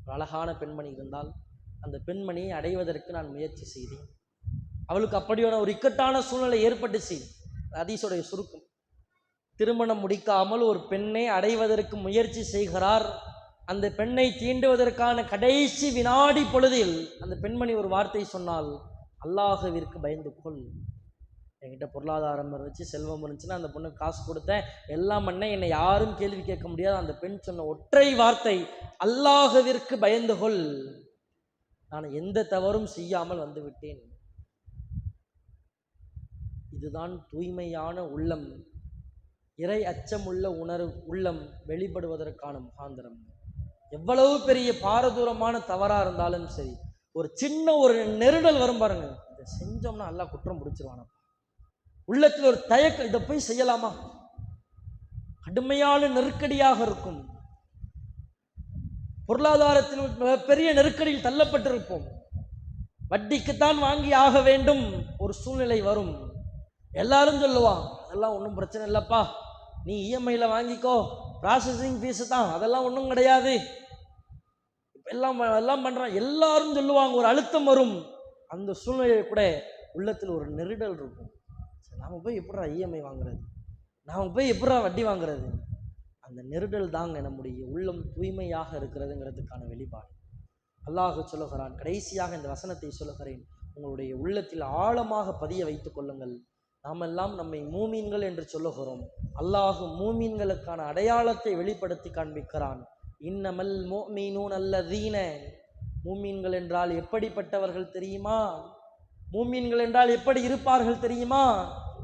ஒரு அழகான பெண்மணி இருந்தால் அந்த பெண்மணியை அடைவதற்கு நான் முயற்சி செய்தேன். அவளுக்கு அப்படியான ஒரு இக்கட்டான சூழ்நிலை ஏற்பட்டுச்சு. ஹதீஸுடைய சுருக்கம். திருமணம் முடிக்காமல் ஒரு பெண்ணை அடைவதற்கு முயற்சி செய்கிறார். அந்த பெண்ணை தீண்டுவதற்கான கடைசி வினாடி பொழுதில் அந்த பெண்மணி ஒரு வார்த்தை சொன்னால், அல்லாஹ்விற்கு பயந்து கொள். என்கிட்ட பொருளாதாரம் இருந்துச்சு, செல்வம் இருந்துச்சுன்னா அந்த பொண்ணுக்கு காசு கொடுத்தேன், எல்லாம் பண்ண, என்னை யாரும் கேள்வி கேட்க முடியாது. அந்த பெண் சொன்ன ஒற்றை வார்த்தை, அல்லாஹ்விற்கு பயந்து கொள். நான் எந்த தவறும் செய்யாமல் வந்து விட்டேன். இதுதான் தூய்மையான உள்ளம், இறை அச்சமுள்ள உள்ளம் வெளிப்படுவதற்கான முகாந்திரம். எவ்வளவு பெரிய பாரதூரமான தவறா இருந்தாலும் சரி, ஒரு சின்ன ஒரு நெருடல் வரும் பாருங்க, இதை செஞ்சோம்னா அல்லாஹ் குற்றம் பிடிச்சிருவானா. உள்ளத்தில் ஒரு தயக்கம், இதை போய் செய்யலாமா? கடுமையான நெருக்கடியாக இருக்கும். பொருளாதாரத்தில் பெரிய நெருக்கடியில் தள்ளப்பட்டிருப்போம். வட்டிக்குத்தான் வாங்கி ஆக வேண்டும் ஒரு சூழ்நிலை வரும். எல்லாரும் சொல்லுவான், அதெல்லாம் ஒன்றும் பிரச்சனை இல்லைப்பா, நீ இஎம்ஐல வாங்கிக்கோ, ப்ராசஸிங் ஃபீஸு தான், அதெல்லாம் ஒன்றும் கிடையாது, எல்லாம் பண்றான், எல்லாரும் சொல்லுவாங்க. ஒரு அழுத்தம் வரும். அந்த சூழ்நிலையை கூட உள்ளத்தில் ஒரு நெருடல் இருக்கும். நாம போய் எப்படா இஎம்ஐ வாங்குறது, நாம போய் எப்படா வட்டி வாங்குறது? அந்த நெருடல் தாங்க நம்முடைய உள்ளம் தூய்மையாக இருக்கிறதுங்கிறதுக்கான வெளிப்பாடு. அல்லாஹ் சொல்லுகிறான், கடைசியாக இந்த வசனத்தை சொல்லுகிறேன், உங்களுடைய உள்ளத்தில் ஆழமாக பதிய வைத்துக் கொள்ளுங்கள். நாமெல்லாம் நம்மை மூமீன்கள் என்று சொல்லுகிறோம். அல்லாஹ் மூமீன்களுக்கான அடையாளத்தை வெளிப்படுத்தி காண்பிக்கிறான். இன்னமல் முஃமினூன அல்லதீன, மூமீன்கள் என்றால் எப்படிப்பட்டவர்கள் தெரியுமா? மூமீன்கள் என்றால் எப்படி இருப்பார்கள் தெரியுமா?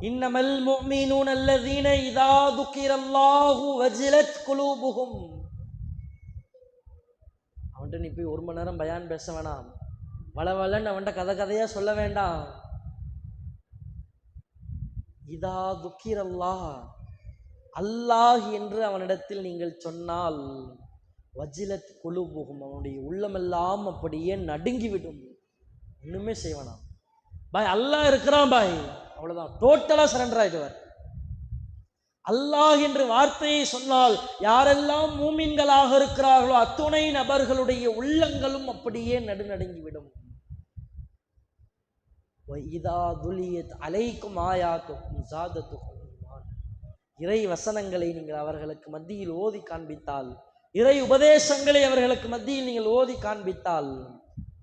இன்னமல் முஃமினூன அல்லதீன இதா துக்கிரல்லாஹு வஜிலத் குலூபுஹும். அவன்கிட்ட நீ போய் 1 மணி நேரம் பயான் பேச வேணாம், வளவலன்னு அவன்கிட்ட கதையா சொல்ல வேண்டாம். இதா துக்கிரல்லாஹ், அல்லாஹ் என்று அவனிடத்தில் நீங்கள் சொன்னால், வஜிலத் குலூபுஹும், அவனுடைய உள்ளமெல்லாம் அப்படியே நடுங்கிவிடும். ஒண்ணுமே செய்வானாம். பாய் அல்லாஹ் இருக்கிறான் பாய், அவ்வளவுதான், டோட்டலா சரண்டர் ஆயிடுவார். அல்லாஹ் என்று வார்த்தையை சொன்னால் யாரெல்லாம் மூமின்களாக இருக்கிறார்களோ அத்துணை நபர்களுடைய உள்ளங்களும் அப்படியே நடுநடுங்கிவிடும். இதா துலியத் அலைக்கும் ஆயாத்துக்கும் ஜாதத்துக்கும் ஈமான். இறை வசனங்களை நீங்கள் அவர்களுக்கு மத்தியில் ஓதி காண்பித்தால், இறை உபதேசங்களை அவர்களுக்கு மத்தியில் நீங்கள் ஓதி காண்பித்தால்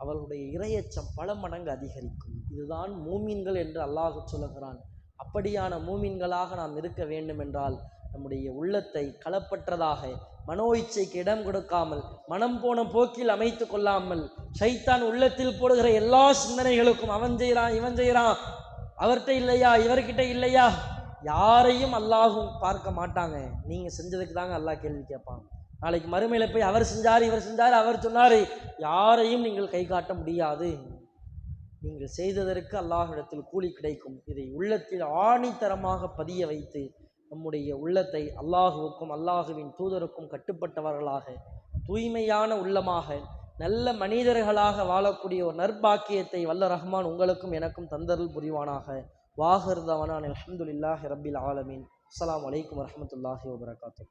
அவர்களுடைய இறையச்சம் பல மடங்கு அதிகரிக்கும். இதுதான் மூமின்கள் என்று அல்லாஹ் சொல்லுகிறான். அப்படியான மூமின்களாக நாம் இருக்க வேண்டும் என்றால் நம்முடைய உள்ளத்தை களப்பற்றதாக, மனோ இச்சைக்கு இடம் கொடுக்காமல், மனம் போன போக்கில் அமைத்து கொள்ளாமல், ஷைத்தான் உள்ளத்தில் போடுகிற எல்லா சிந்தனைகளுக்கும் அவன் செய்கிறான், இவன் செய்கிறான், அவர்கிட்ட இல்லையா, இவர்கிட்ட இல்லையா, யாரையும் அல்லாஹும் பார்க்க மாட்டாங்க. நீங்க செஞ்சதுக்கு தாங்க அல்லாஹ் கேள்வி கேட்பான். நாளைக்கு மறுமையில போய் அவர் செஞ்சார், இவர் செஞ்சார், அவர் சொன்னார், யாரையும் நீங்கள் கை காட்ட முடியாது. நீங்கள் செய்ததற்கு அல்லாஹ்விடத்தில் கூலி கிடைக்கும். இதை உள்ளத்தில் ஆணித்தரமாக பதிய வைத்து நம்முடைய உள்ளத்தை அல்லாஹுவுக்கும் அல்லாஹுவின் தூதருக்கும் கட்டுப்பட்டவர்களாக, தூய்மையான உள்ளமாக, நல்ல மனிதர்களாக வாழக்கூடிய ஒரு நற்பாக்கியத்தை வல்ல ரஹ்மான் உங்களுக்கும் எனக்கும் தந்தருள் புரிவானாக. வாஹிர் தவானா அல்ஹம்துலில்லாஹி ரப்பில் ஆலமீன். அஸ்ஸலாமு அலைக்கும் வரஹ்மத்துல்லாஹி வபரகாத்துஹு.